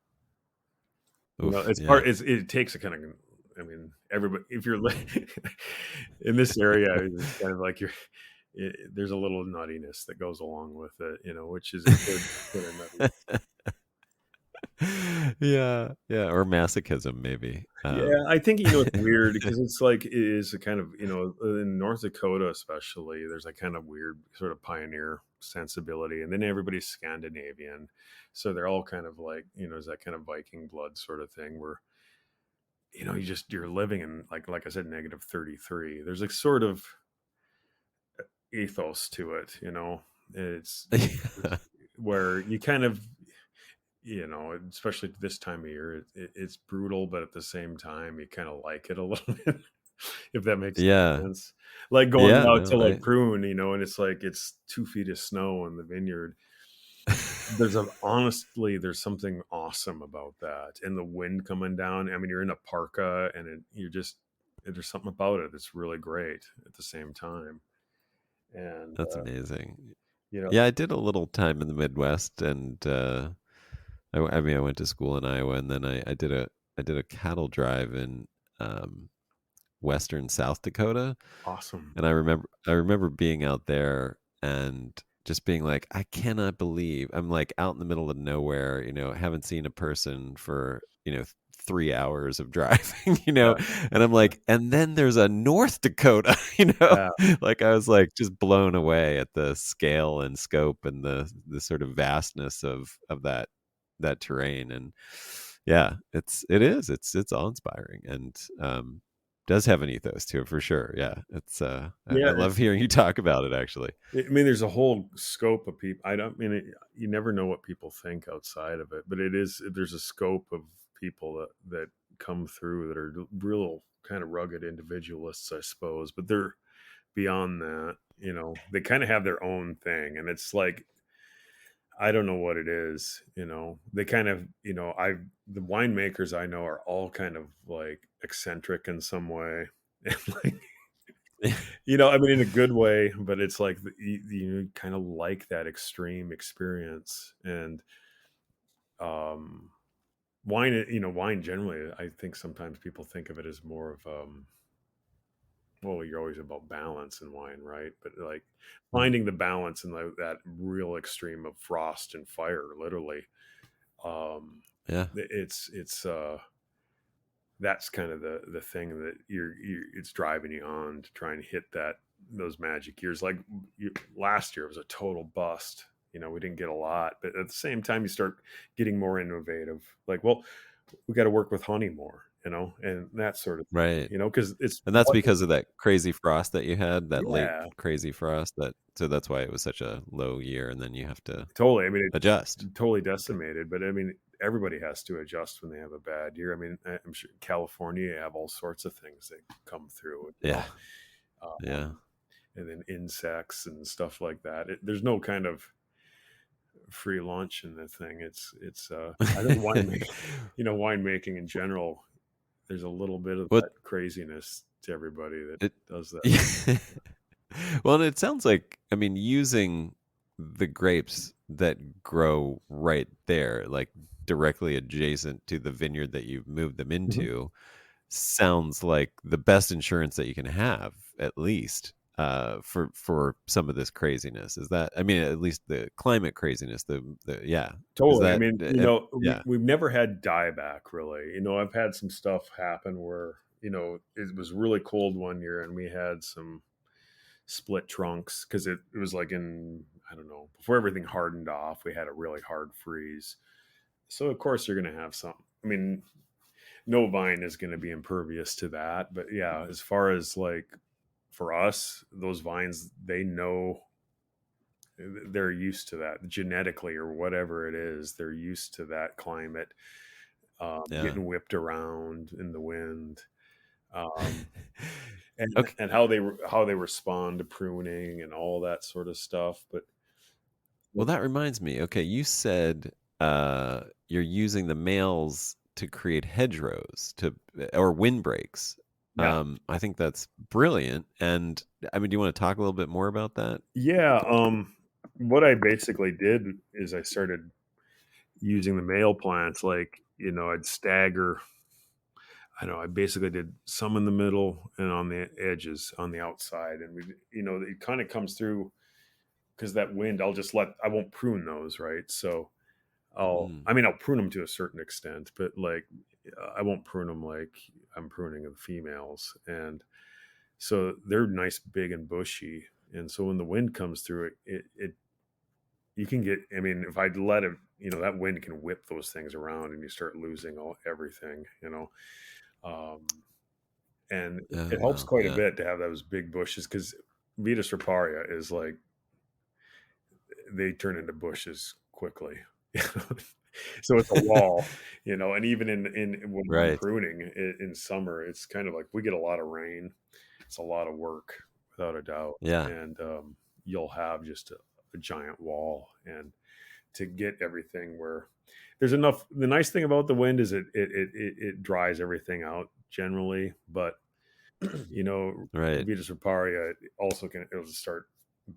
oof. it's Yeah. part. It takes a kind of. I mean, everybody. If you're in this area, it's kind of like there's a little nuttiness that goes along with it, which is a good kind of nutty. Yeah. Yeah. Or masochism, maybe. Yeah, I think it's weird because it's like it is a kind of in North Dakota especially. There's a kind of weird sort of pioneer sensibility, and then everybody's Scandinavian, so they're all kind of like is that kind of Viking blood sort of thing where you're living in like I said -33. There's like sort of ethos to it. It's where you kind of especially this time of year, it's brutal, but at the same time, you kind of like it a little bit, if that makes Yeah. sense. Like going Yeah. out to No, like prune, and it's like it's 2 feet of snow in the vineyard. There's something awesome about that, and the wind coming down. I mean, you're in a parka, and there's something about it that's really great at the same time, and that's amazing. you know, Yeah. I did a little time in the Midwest, and I mean, I went to school in Iowa, and then I did a cattle drive in um, western South Dakota. awesome. And I remember being out there and just being like, I cannot believe I'm like out in the middle of nowhere, haven't seen a person for, 3 hours of driving, Yeah, and I'm like, and then there's a North Dakota, yeah, like I was like just blown away at the scale and scope and the sort of vastness of that terrain. And yeah, it's awe inspiring, and does have an ethos to it for sure. Yeah, it's I yeah. love hearing you talk about it actually. I mean, there's a whole scope of people. I don't mean you never know what people think outside of it, but there's a scope of people that come through that are real kind of rugged individualists, I suppose, but they're beyond that. They kind of have their own thing, and it's like, I don't know what it is. They kind of, the winemakers I know are all kind of like eccentric in some way. And like, I mean, in a good way, but it's like you kind of like that extreme experience. And wine, wine generally, I think sometimes people think of it as more of, well, you're always about balance in wine, right? But like finding the balance in that real extreme of frost and fire, literally. Um, Yeah. it's that's kind of the thing that it's driving you on to try and hit those magic years. Like last year was a total bust. We didn't get a lot, but at the same time, you start getting more innovative. Like, well, we got to work with honey more, and that sort of thing, Right. because it's And that's because of that crazy frost that you had, that late yeah, crazy frost. So that's why it was such a low year, and then you have to totally. I mean, it adjust. totally decimated, but I mean, everybody has to adjust when they have a bad year. I mean, I'm sure California, you have all sorts of things that come through. Yeah. Um, Yeah. and then insects and stuff like that. There's no kind of free lunch in the thing. I think winemaking in general, there's a little bit of What that craziness to everybody that it does that. yeah. Well, and it sounds like, I mean, using the grapes that grow right there, like directly adjacent to the vineyard that you've moved them Mhm. into, sounds like the best insurance that you can have, at least, for some of this craziness. Is that, I mean, at least the climate craziness, yeah. Is Totally. I that, mean, yeah. we've never had dieback really. I've had some stuff happen where, it was really cold one year and we had some split trunks because it was like I don't know, before everything hardened off, we had a really hard freeze. So of course you're going to have some. I mean, no vine is going to be impervious to that, but yeah, as far as like for us, those vines, they know, they're used to that genetically or whatever it is. They're used to that climate, Yeah. getting whipped around in the wind, um, and Okay. and how they respond to pruning and all that sort of stuff. But Well, that reminds me. Okay, you said you're using the males to create hedgerows or windbreaks. yeah, I think that's brilliant. And I mean, do you want to talk a little bit more about that? yeah. What I basically did is I started using the male plants. Like, I'd stagger. I know I basically did some in the middle and on the edges on the outside, and it kind of comes through because that wind. I won't prune those, right? So Mm, I mean, I'll prune them to a certain extent, but like I won't prune them like I'm pruning the females, and so they're nice, big, and bushy. And so when the wind comes through it you can get. I mean, if I'd let it, that wind can whip those things around, and you start losing everything. Um, and oh, it helps well, quite a yeah. bit to have those big bushes because Vitis Riparia is like they turn into bushes quickly. So it's a wall, and even in when I'm Right. pruning in summer, it's kind of like we get a lot of rain. It's a lot of work without a doubt. Yeah. And you'll have just a giant wall. And to get everything where there's enough, the nice thing about the wind is it dries everything out generally, but Right. Vitis Riparia also it'll just start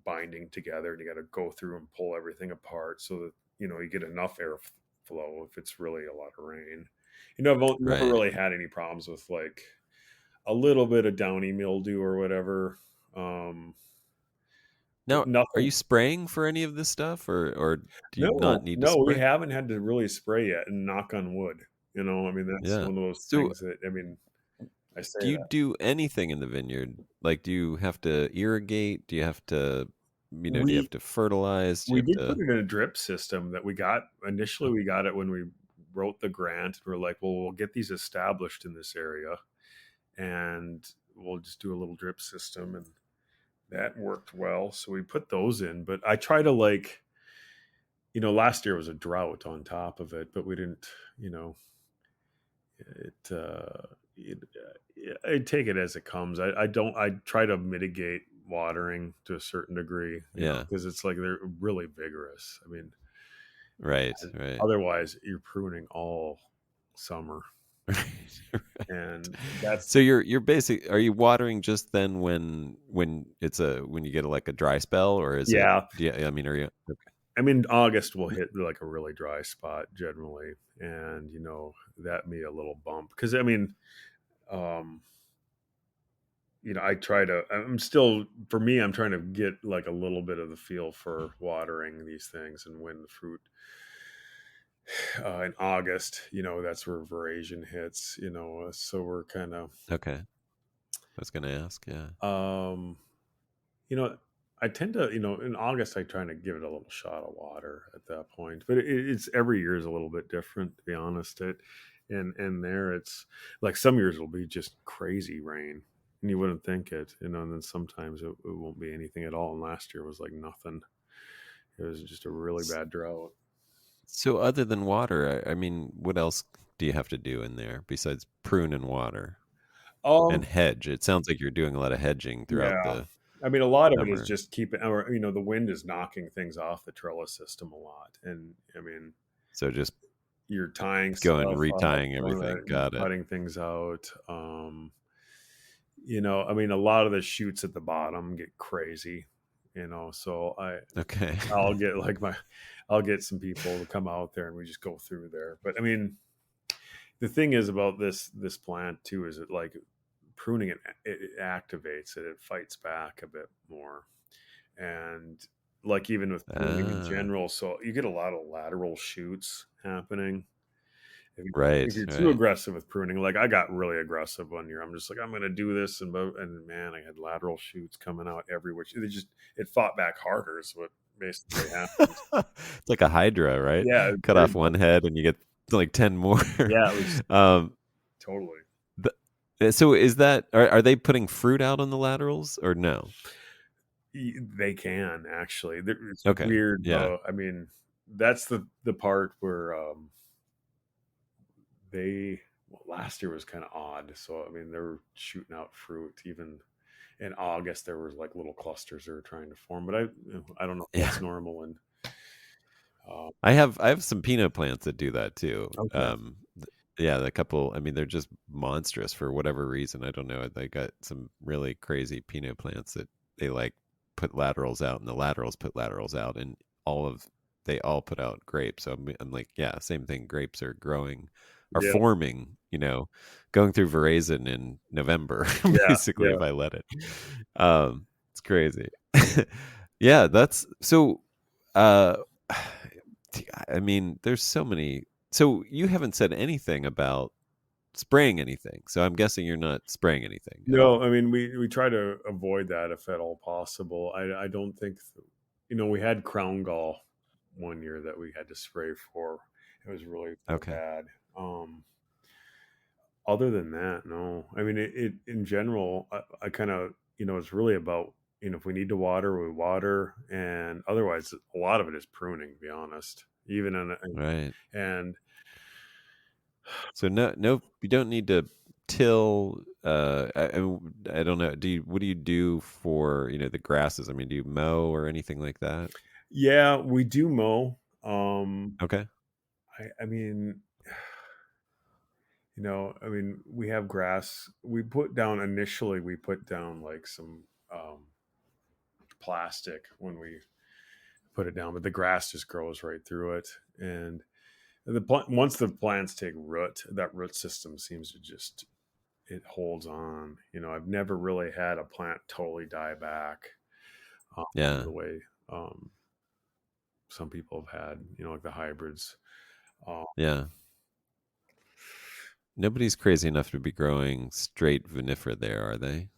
binding together, and you got to go through and pull everything apart so that you get enough airflow if it's really a lot of rain. I've never Right. really had any problems with like a little bit of downy mildew or whatever. Um, Now, are Nothing. you spraying for any of this stuff, or do you not No, need to no, we spray? haven't had to really spray yet, and knock on wood. I mean, that's Yeah. one of those So, things that, I mean, I say do you that. do anything in the vineyard? Like, do you have to irrigate? Do you have to, do you have We to fertilize? Do you we have did put to? it in a drip system that we got initially. We got it when we wrote the grant. We're like, well, we'll get these established in this area, and we'll just do a little drip system, and that worked well. So we put those in. But I try to like, last year was a drought on top of it, but we didn't, you know, it, it I take it as it comes. I don't. I try to mitigate watering to a certain degree, Yeah. because it's like they're really vigorous. I mean, Right. Right. otherwise you're pruning all summer, Right. and that's So you're basic. Are you watering just then when it's when you get like a dry spell, or is it? yeah. Yeah. I mean, are you? I mean, August will hit like a really dry spot generally, and that may a little bump because I mean, um, I try to. I'm still for me. I'm trying to get like a little bit of the feel for watering these things and when the fruit in August. That's where veraison hits. So we're kind of Okay. I was gonna ask. Yeah. um, you know. I tend to, in August, I try to give it a little shot of water at that point, but it's every year is a little bit different, to be honest. And there it's like some years it'll be just crazy rain and you wouldn't think it, and then sometimes it won't be anything at all. And last year was like nothing. It was just a really S- bad drought. So other than water, I mean, what else do you have to do in there besides prune and water and Um, hedge? It sounds like you're doing a lot of hedging throughout yeah. the I mean, a lot of it is summer. just keeping, or the wind is knocking things off the trellis system a lot, and I mean, So just you're tying going stuff up, retying everything. and Got it. cutting things out. I mean, a lot of the shoots at the bottom get crazy, so Okay. I'll get like I'll get some people to come out there and we just go through there. But I mean, the thing is about this plant too is it like pruning it activates it, it fights back a bit more, and like even with pruning in Ah, general, so you get a lot of lateral shoots happening. If right, you're too right. aggressive with pruning, like I got really aggressive one year, I'm just like I'm going to do this, and man, I had lateral shoots coming out every which it fought back harder. Is what basically happened. It's like a hydra, right? Yeah, it Cut very off much. one head and you get like 10 more. Yeah, it was um, totally. so is that are they putting fruit out on the laterals or no? They can actually. It's Okay. weird Yeah. though. I mean, that's the part where last year was kind of odd. So I mean, they were shooting out fruit even in August. There was like little clusters they were trying to form, but I don't know if Yeah. that's normal. And I have some peanut plants that do that too. okay, Yeah, the couple. I mean, they're just monstrous for whatever reason. I don't know. They got some really crazy peanut plants that they like put laterals out, and the laterals put laterals out, and all of they all put out grapes. So I'm like, yeah, same thing. Grapes are growing, are yeah, forming. Going through veraison in November, yeah, basically, yeah. if I let it. It's crazy. Yeah, that's so. Uh, I mean, there's so many. So you haven't said anything about spraying anything. So I'm guessing you're not spraying anything at No, all. I mean we try to avoid that if at all possible. I don't think we had crown gall one year that we had to spray for. It was really, really Okay. bad. Other than that, no. I mean it in general. I kind of it's really about if we need to water, we water, and otherwise a lot of it is pruning. To be honest, even Right. and So no, you don't need to till. I don't know. What do you do for the grasses? I mean, do you mow or anything like that? yeah, we do mow. Okay. I mean, I mean, we have grass. We put down like some plastic when we put it down, but the grass just grows right through it. And once the plants take root, that root system seems to just it holds on. I've never really had a plant totally die back Yeah. the way um, some people have had. Like the hybrids. Um, Yeah. Nobody's crazy enough to be growing straight vinifera there, are they?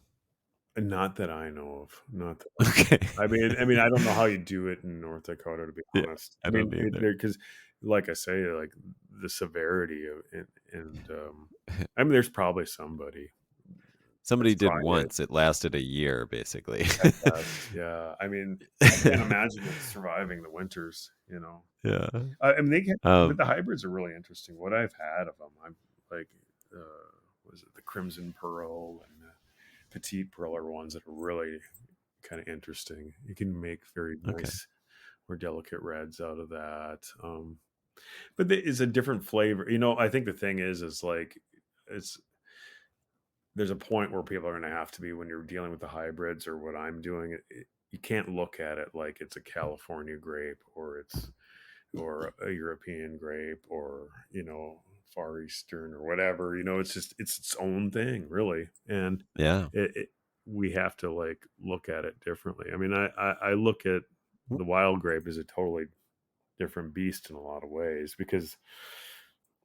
Not that I know of. Not that Okay. I mean, I don't know how you do it in North Dakota, to be Yeah, honest. I I don't mean, either. because, like I say, like the severity of and I mean, there's probably somebody that's Somebody did tried it once. It lasted a year, basically. at best. Yeah, I mean, I can't imagine it surviving the winters. Yeah. I mean, but Um, the hybrids are really interesting. What I've had of them, I'm like. was it the Crimson Pearl and the Petite Pearl are ones that are really kind of interesting. You can make very Okay. nice, more delicate reds out of that. But it's a different flavor. I think the thing is like it's there's a point where people are going to have to be when you're dealing with the hybrids or what I'm doing. You can't look at it like it's a California grape or a European grape or Far Eastern or whatever. It's its own thing, really, and Yeah. we have to like look at it differently. I mean, I look at the wild grape as a totally different beast in a lot of ways because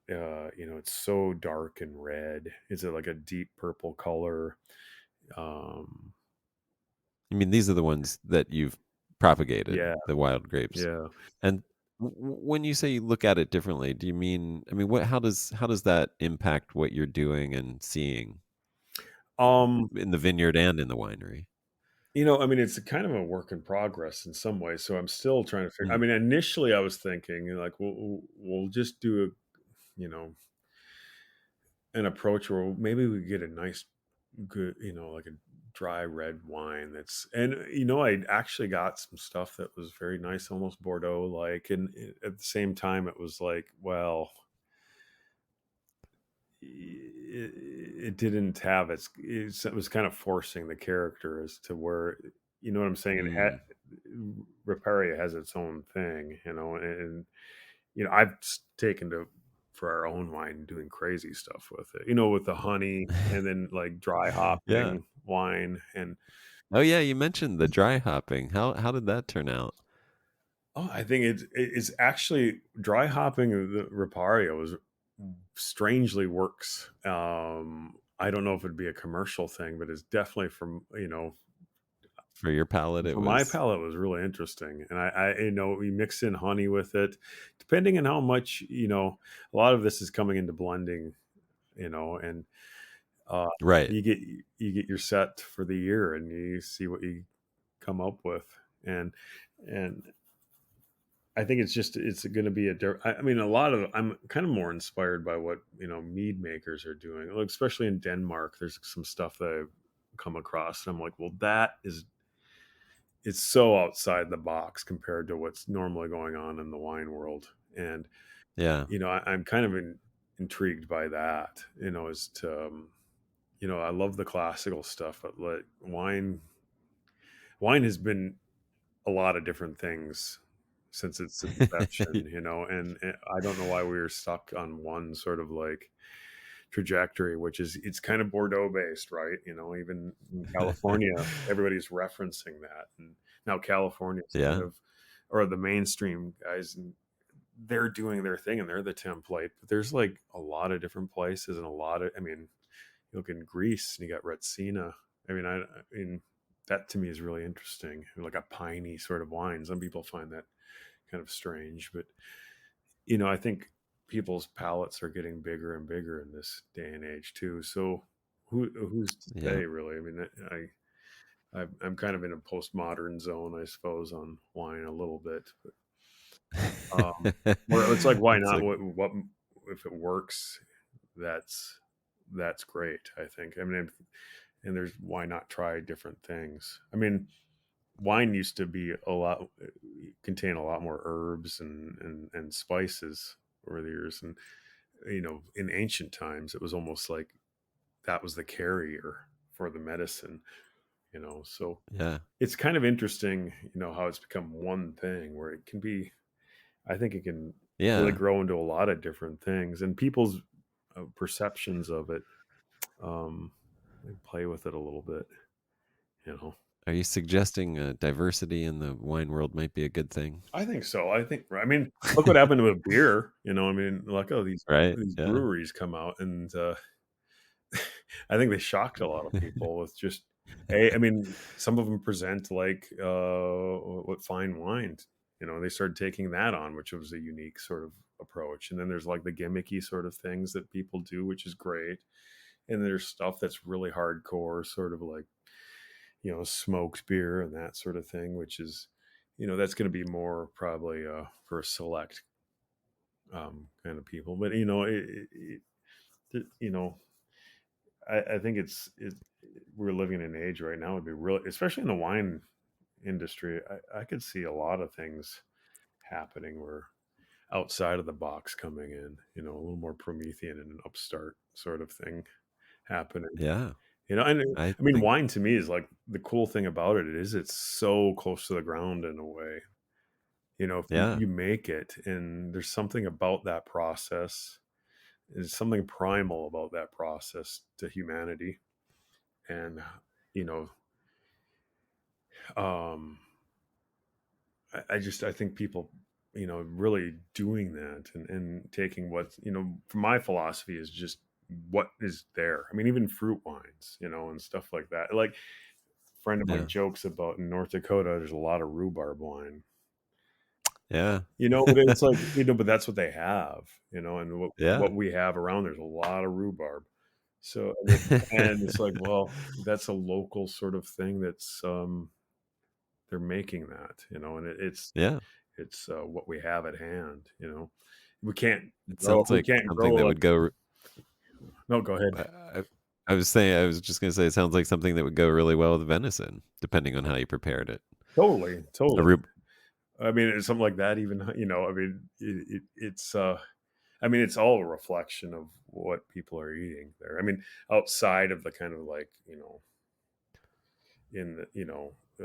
it's so dark and red. It's like a deep purple color. Um, I mean, these are the ones that you've propagated, yeah, the wild grapes. yeah. And when you say you look at it differently, do you mean? I mean, what? How does that impact what you're doing and seeing Um, in the vineyard and in the winery? I mean, it's a kind of a work in progress in some ways. So I'm still trying to figure. I Mm. mean, initially I was thinking like, we'll just do an approach where maybe we get a nice, good, like a dry red wine and I actually got some stuff that was very nice, almost Bordeaux like, and at the same time it was like, well, it didn't have it was kind of forcing the character as to where, you know what I'm saying, Mm. Riparia has its own thing, and I've taken to for our own wine doing crazy stuff with it, with the honey and then like dry Yeah. hopping wine. And Oh yeah, you mentioned the dry hopping. How did that turn out? I think it's actually dry hopping the Riparia was strangely works. I don't know if it'd be a commercial thing, but it's definitely For your palate, it for my was palate was really interesting. And we mix in honey with it, depending on how much, a lot of this is coming into blending, and uh, right. you get your set for the year and you see what you come up with. And I think it's going to be I mean, a lot of I'm kind of more inspired by what mead makers are doing, like, especially in Denmark. There's some stuff that I've come across, and I'm like, well, it's so outside the box compared to what's normally going on in the wine world. And Yeah. I'm kind of intrigued by that. As to I love the classical stuff, but like wine has been a lot of different things since its inception, and I don't know why we were stuck on one sort of like trajectory, which is it's kind of Bordeaux based, right? Even in California, everybody's referencing that, and now California's kind Yeah. of, or the mainstream guys, and they're doing their thing and they're the template. But there's like a lot of different places and a lot of, I mean, you look in Greece and you got Retsina. I mean, that to me is really interesting, like a piney sort of wine. Some people find that kind of strange, but I think people's palates are getting bigger and bigger in this day and age too. So who's to Yeah. say, really? I mean, I'm kind of in a postmodern zone, I suppose, on wine a little bit, but where it's like, why It's not? a What if it works? That's that's great, I think. I mean, and there's why not try different things? I mean, wine used to be contain a lot more herbs and spices over the years, and in ancient times it was almost like that was the carrier for the medicine. So yeah. it's kind of interesting, how it's become one thing where it can be, I think it can really Yeah. grow into a lot of different things, and people's perceptions of it, um they play with it a little bit, you know Are you suggesting diversity in the wine world might be a good thing? I think so. I mean, look what happened with beer. I mean, like, oh, Right? these Yeah. breweries come out, and I think they shocked a lot of people with just, I mean, some of them present like what fine wine. They started taking that on, which was a unique sort of approach. And then there's like the gimmicky sort of things that people do, which is great. And there's stuff that's really hardcore, sort of like smoked beer and that sort of thing, which is that's going to be more probably for a select kind of people. But you know, I think we're living in an age right now would be really, especially in the wine industry. I could see a lot of things happening where outside of the box coming in, a little more Promethean and an upstart sort of thing happening. Yeah. And I I mean, think, wine to me is like the cool thing about it is it's so close to the ground in a way. If yeah. you make it, and there's something about that process, there's something primal about that process to humanity. And, you know, um, I think people, really doing that and taking what, from my philosophy is just what is there. I mean, even fruit wines, and stuff like that. Like, a friend of Yeah. mine jokes about in North Dakota, there's a lot of rhubarb wine. Yeah. But it's like, but that's what they have, and Yeah. what we have around, there's a lot of rhubarb. So, I mean, and it's like, well, that's a local sort of thing that's, they're making that, and Yeah. it's what we have at hand, we can't It grow, sounds we like can't something grow that like, would go. no, go ahead. I, I was saying, I was just going to say, it sounds like something that would go really well with venison, depending on how you prepared it. Totally, A totally. rub- I mean, it's something like that, even, I mean, I mean, it's all a reflection of what people are eating there. I mean, outside of the kind of like, in the, what do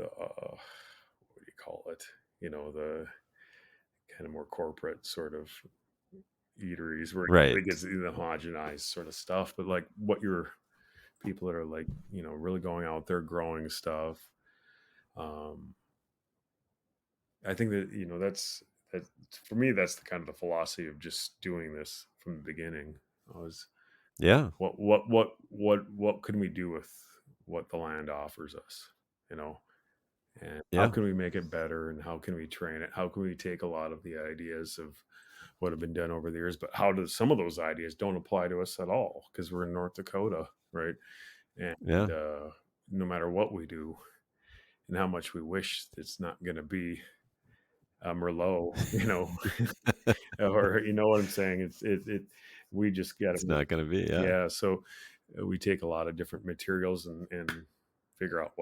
you call it? The kind of more corporate sort of eateries where right. it gets the homogenized sort of stuff, but like what your people that are like, really going out there growing stuff. Um, I think that, that for me, that's the kind of the philosophy of just doing this from the beginning. Was Yeah. what can we do with what the land offers us, you know, and how Yeah. can we make it better, and how can we train it? How can we take a lot of the ideas of what have been done over the years, but how do some of those ideas don't apply to us at all because we're in North Dakota, right? And Yeah. no matter what we do and how much we wish it's not going to be Merlot, or what I'm saying. We just got It's to, not going to be. Yeah. yeah. So we take a lot of different materials and figure out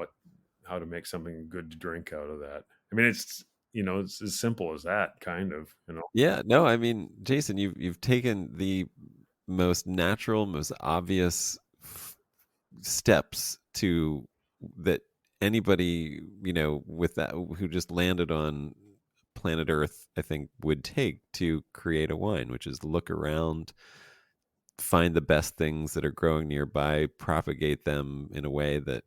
how to make something good to drink out of that. I mean, it's as simple as that, kind of. Yeah. No, I mean, Jason, you've taken the most natural, most obvious steps to that anybody with that who just landed on planet Earth, I think, would take to create a wine, which is look around, find the best things that are growing nearby, propagate them in a way that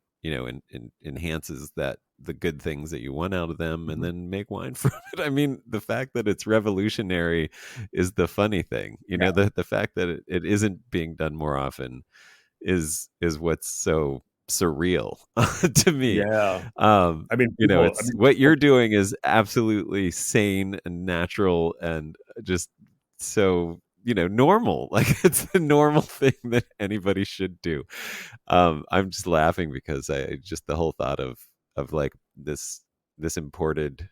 enhances that the good things that you want out of them, and Mhm. then make wine from it. I mean, the fact that it's revolutionary is the funny thing. Yeah, The fact that it isn't being done more often is what's so surreal to me. yeah. I mean, people. I It's mean, what you're doing is absolutely sane and natural and just so normal. Like it's the normal thing that anybody should do. I'm just laughing because I just the whole thought of like this imported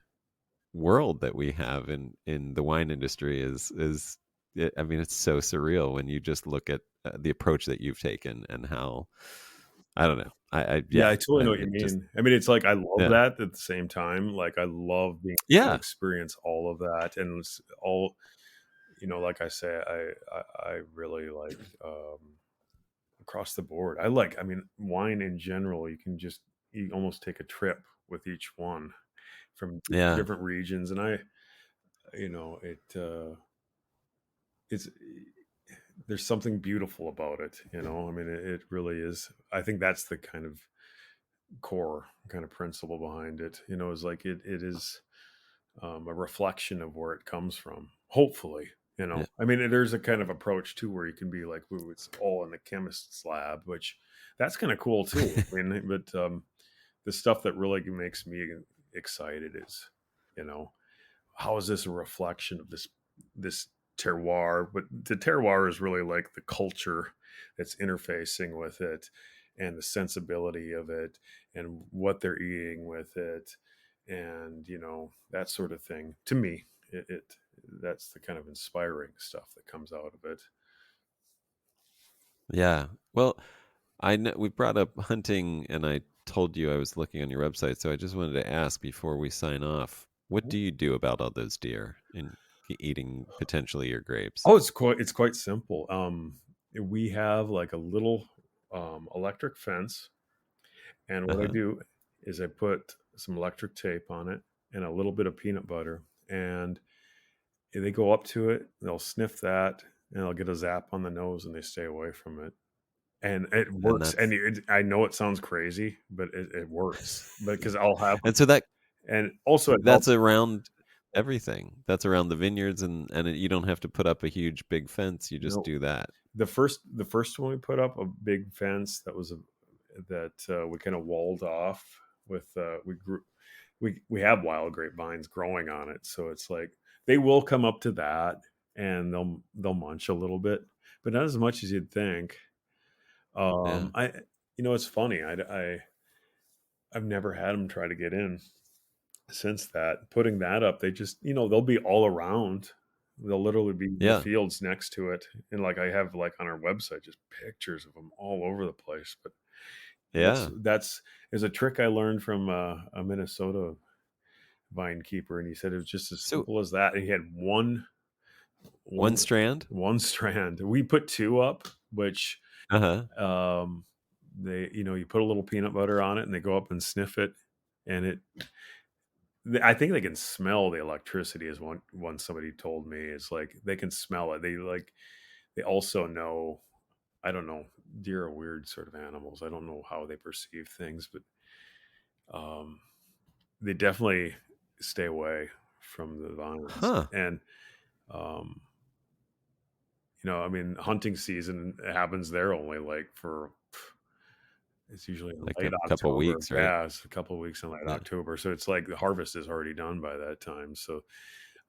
world that we have in the wine industry I mean, it's so surreal when you just look at the approach that you've taken and how I don't know. yeah, Yeah, I totally know what you it just mean. I mean, it's like I love yeah, that at the same time. Like I love being able to yeah, experience all of that, and it's all, like I say, I really like, across the board. I mean, wine in general. You almost take a trip with each one from yeah, different regions, and it's there's something beautiful about it. I mean, it really is. I think that's the kind of core kind of principle behind it. Is like it is, a reflection of where it comes from. Hopefully, yeah, I mean, there's a kind of approach too where you can be like, "Ooh, it's all in the chemist's lab," which that's kind of cool too. I mean, but the stuff that really makes me excited is, you know, how is this a reflection of this terroir? But the terroir is really like the culture that's interfacing with it, and the sensibility of it, and what they're eating with it, and that sort of thing. To me, it that's the kind of inspiring stuff that comes out of it. Yeah. Well, I know we brought up hunting, and I told you I was looking on your website, so I just wanted to ask before we sign off, what do you do about all those deer and eating potentially your grapes? Oh, it's quite simple. We have like a little electric fence, and what I Uh-huh. do is I put some electric tape on it and a little bit of peanut butter, and they go up to it, they'll sniff that, and they'll get a zap on the nose, and they stay away from it. And it And works. And that's I know it sounds crazy, but it works because I'll have them. and so that And also, it that's helps. around everything. That's around the vineyards, and you don't have to put up a huge big fence. You just No, do that. the first one we put up a big fence that was that we kind of walled off with we grew we have wild grapevines growing on it, so it's like they will come up to that and they'll munch a little bit, but not as much as you'd think. Yeah. I it's funny. I've never had them try to get in since that. Putting that up, they just they'll be all around. They'll literally be the Yeah. fields next to it, and like I have like on our website just pictures of them all over the place. But that's Yeah. that's is a trick I learned from a Minnesota vine keeper, and he said it was just as So simple as that. And he had one one strand? one strand. We put two up, which Uh-huh. um, you put a little peanut butter on it, and they go up and sniff it, and I think they can smell the electricity. Is one somebody told me. It's like they can smell it. They also know. I don't know. Deer are weird sort of animals. I don't know how they perceive things, but um, they definitely stay away from the vines. Huh. And um, I mean, hunting season happens there only like for it's usually in Like late a couple October. weeks, right? Yeah, it's a couple of weeks in late Yeah. October. So it's like the harvest is already done by that time. So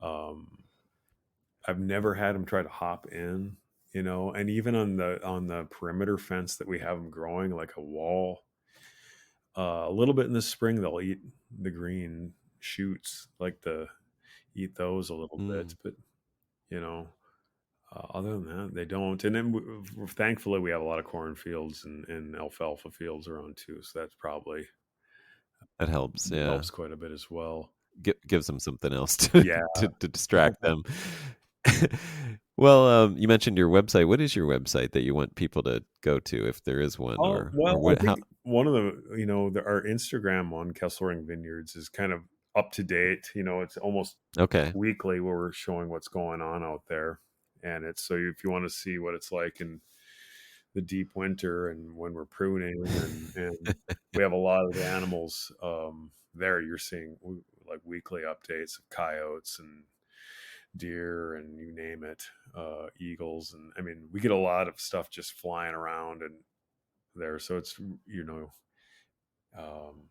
um, I've never had them try to hop in, and even on the perimeter fence that we have them growing like a wall, a little bit in the spring they'll eat the green shoots, like the eat those a little bit, Mm, but you know, other than that, they don't. And then thankfully we have a lot of cornfields and alfalfa fields around too, so that's probably that helps. Yeah. helps quite a bit as well. Gives them something else Yeah. to distract them. Well, you mentioned your website. What is your website that you want people to go to if there is one, Oh, well, or I what? think How? one of our Instagram one, Kesselring Vineyards, is kind of up to date. It's almost Okay. weekly where we're showing what's going on out there. And it's so if you want to see what it's like in the deep winter and when we're pruning and we have a lot of the animals there, you're seeing like weekly updates of coyotes and deer and you name it, eagles. And I mean, we get a lot of stuff just flying around and there. So it's, um,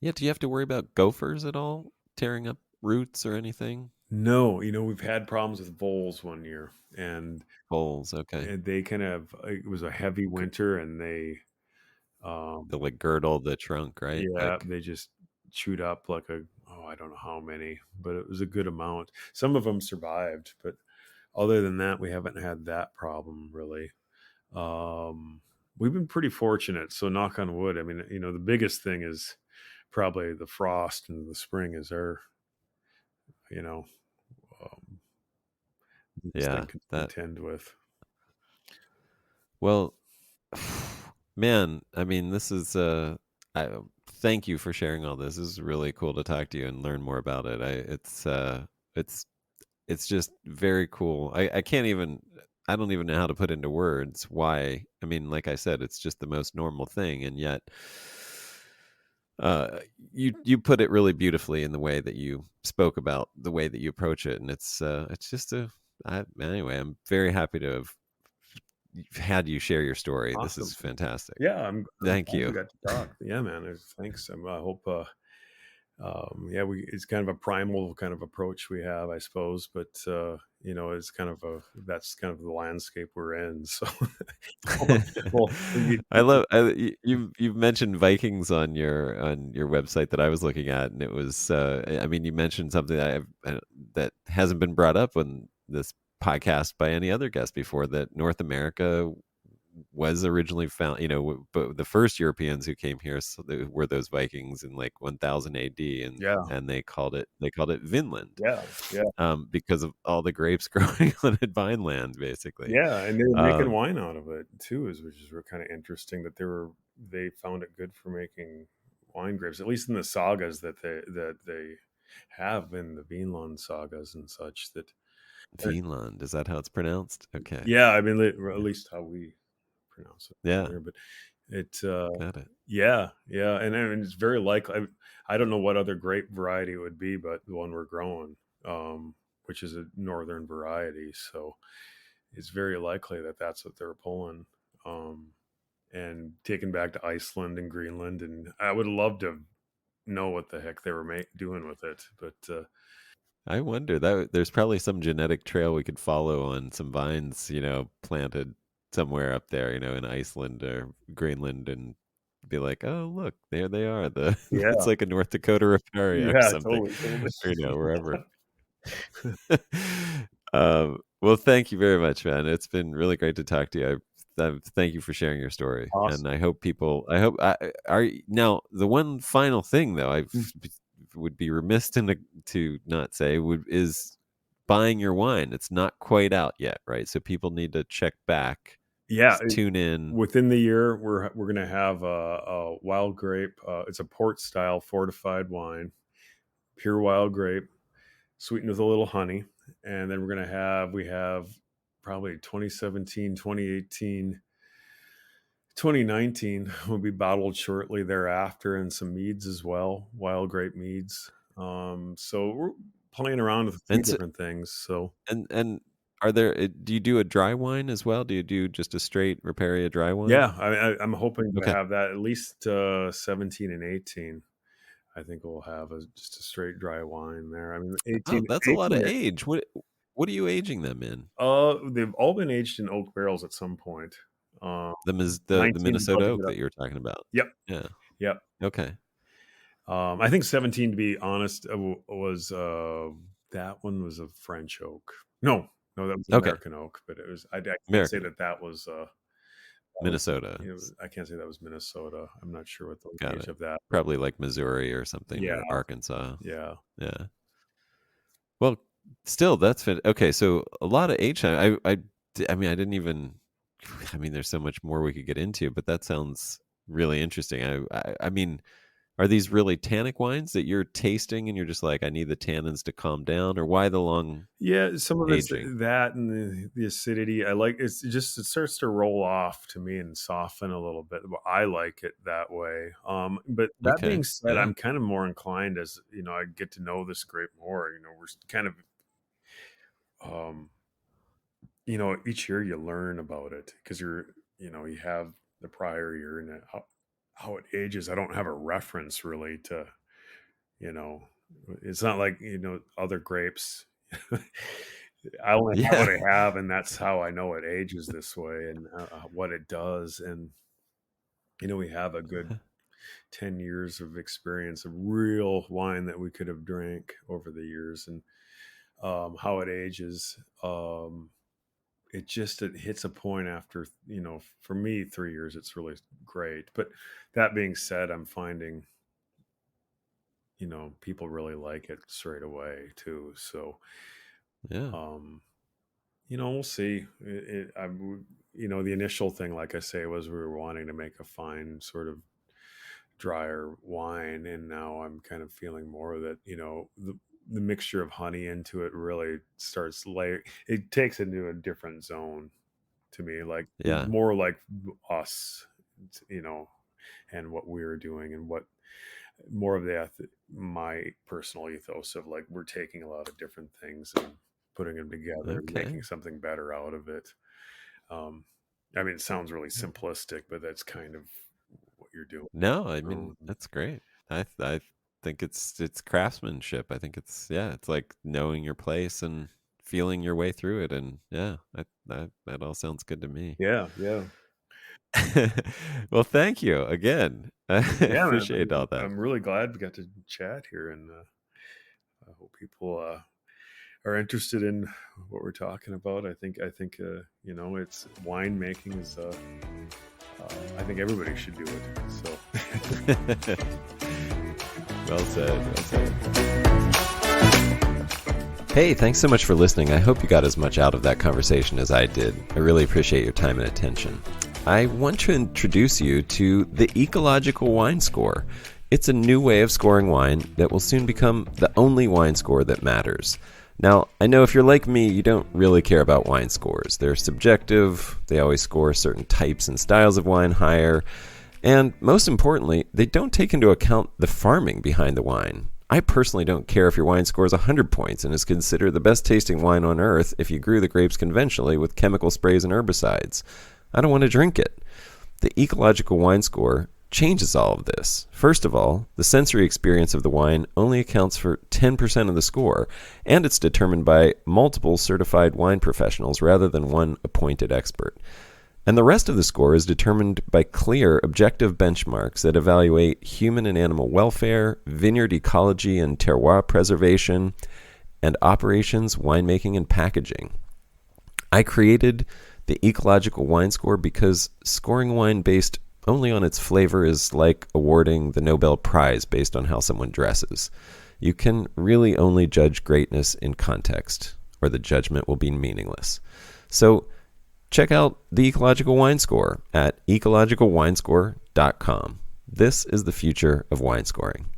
Yeah. Do you have to worry about gophers at all tearing up roots or anything? no, we've had problems with voles one year and, Voles. Okay. they kind of, it was a heavy G- winter and um, They'll like girdle the trunk, right? yeah, Like, they just chewed up like I don't know how many, but it was a good amount. Some of them survived, but other than that, we haven't had that problem really. Um, we've been pretty fortunate. So knock on wood. I mean, the biggest thing is probably the frost in the spring is our, you know, um, this thing yeah. can That. contend with. Well, man. I mean, this is. I thank you for sharing all this. This is really cool to talk to you and learn more about it. It's it's just very cool. I can't even I don't even know how to put into words why. I mean, like I said, it's just the most normal thing, and yet uh you put it really beautifully in the way that you spoke about the way that you approach it, and it's just anyway, I'm very happy to have had you share your story. This is Awesome. fantastic. Yeah, I'm Thank glad we you. got to talk. Yeah, man. Thanks. I hope. Yeah, it's kind of a primal kind of approach we have, I suppose. But it's kind of that's kind of the landscape we're in. So, well, I love you've mentioned Vikings on your website that I was looking at, and it was I mean, you mentioned something that hasn't been brought up on this podcast by any other guest before, that North America was originally found, but the first Europeans who came here, so were those Vikings in like 1000 AD, Yeah, and they called it Vinland, yeah, yeah, because of all the grapes growing on Vineland, basically. yeah. And they were making Um, wine out of it too, which is kind of interesting that they found it good for making wine grapes, at least in the sagas that they have in the Vinland sagas and such. Vinland, is that how it's pronounced? Okay, Yeah, I mean, at least how we pronounce it yeah, here, but it, got it. yeah, yeah, and I mean, it's very likely. I don't know what other grape variety it would be, but the one we're growing, which is a northern variety, so it's very likely that that's what they're pulling, and taken back to Iceland and Greenland, and I would love to know what the heck they were doing with it, but I wonder that there's probably some genetic trail we could follow on some vines, planted somewhere up there, in Iceland or Greenland, and be like, oh, look, there they are. It's yeah, like a North Dakota Riparia or yeah, something, totally, totally. or, wherever. Well, thank you very much, man. It's been really great to talk to you. Thank you for sharing your story, and Awesome. I hope people. I hope. Are now the one final thing though. I would be remiss to not say is buying your wine. It's not quite out yet, right? So people need to check back, Yeah, tune in. within the year, we're gonna have a wild grape. It's a port style fortified wine, pure wild grape, sweetened with a little honey, and then we have probably 2017, 2018, 2019 will be bottled shortly thereafter, and some meads as well, wild grape meads. So we're playing around with a few And so, different things. So and are there? Do you do a dry wine as well? Do you do just a straight Riparia dry wine? yeah, I'm hoping to Okay. have that at least 17 and 18. I think we'll have just a straight dry wine there. I mean, Oh, 18, that's a lot 18. of age. What are you aging them in? They've all been aged in oak barrels at some point. Um, The 19 is about Minnesota to oak get up. that you were talking about. Yep, Yeah. yep. Okay. I think 17, to be honest, was that one was a French oak. No, no, that was Okay. American oak. But it was. I can't say American oak. that was. That was, Minnesota. I can't say that was Minnesota. I'm not sure what the Got age it. of that. Probably like Missouri or something, Yeah, or Arkansas. yeah, Yeah. Well, still, that's fit. Okay, so a lot of age time. I mean, I didn't even. I mean, there's so much more we could get into, but that sounds really interesting. I mean, are these really tannic wines that you're tasting and you're just like, I need the tannins to calm down, or why the long yeah. Some of it's aging? that and the acidity. I like it starts to roll off to me and soften a little bit. I like it that way. But that Okay. being said, Yeah. I'm kind of more inclined as I get to know this grape more. We're kind of um, each year you learn about it because you have the prior year and how it ages. I don't have a reference really to you know it's not like other grapes. I only have Yeah. what I have, and that's how I know it ages this way and what it does. And we have a good 10 years of experience of real wine that we could have drank over the years, and how it ages. It hits a point after, for me, 3 years, it's really great. But that being said, I'm finding, people really like it straight away too. So, Yeah. um, we'll see. The initial thing, like I say, was we were wanting to make a fine sort of drier wine, and now I'm kind of feeling more that the mixture of honey into it really starts it takes it into a different zone to me, like Yeah. more like us, you know, and what we're doing, and what more of my personal ethos of like we're taking a lot of different things and putting them together and Okay. making something better out of it. Um, I mean, it sounds really simplistic, but that's kind of what you're doing. No, I mean, Um, that's great. I think it's craftsmanship. I think it's like knowing your place and feeling your way through it, and yeah, that all sounds good to me. yeah, yeah, Well, thank you again. I yeah, man. appreciate all that. I'm really glad we got to chat here, and I hope people are interested in what we're talking about, I think it's winemaking is. I think everybody should do it. So, well said. Well said. Hey, thanks so much for listening. I hope you got as much out of that conversation as I did. I really appreciate your time and attention. I want to introduce you to the Ecological Wine Score. It's a new way of scoring wine that will soon become the only wine score that matters. Now, I know if you're like me, you don't really care about wine scores. They're subjective, they always score certain types and styles of wine higher, and most importantly, they don't take into account the farming behind the wine. I personally don't care if your wine scores 100 points and is considered the best tasting wine on earth if you grew the grapes conventionally with chemical sprays and herbicides. I don't want to drink it. The Ecological Wine Score changes all of this. First of all, the sensory experience of the wine only accounts for 10% of the score, and it's determined by multiple certified wine professionals rather than one appointed expert. And the rest of the score is determined by clear, objective benchmarks that evaluate human and animal welfare, vineyard ecology and terroir preservation, and operations, winemaking, and packaging. I created the Ecological Wine Score because scoring wine based only on its flavor is like awarding the Nobel Prize based on how someone dresses. You can really only judge greatness in context, or the judgment will be meaningless. So check out the Ecological Wine Score at ecologicalwinescore.com. This is the future of wine scoring.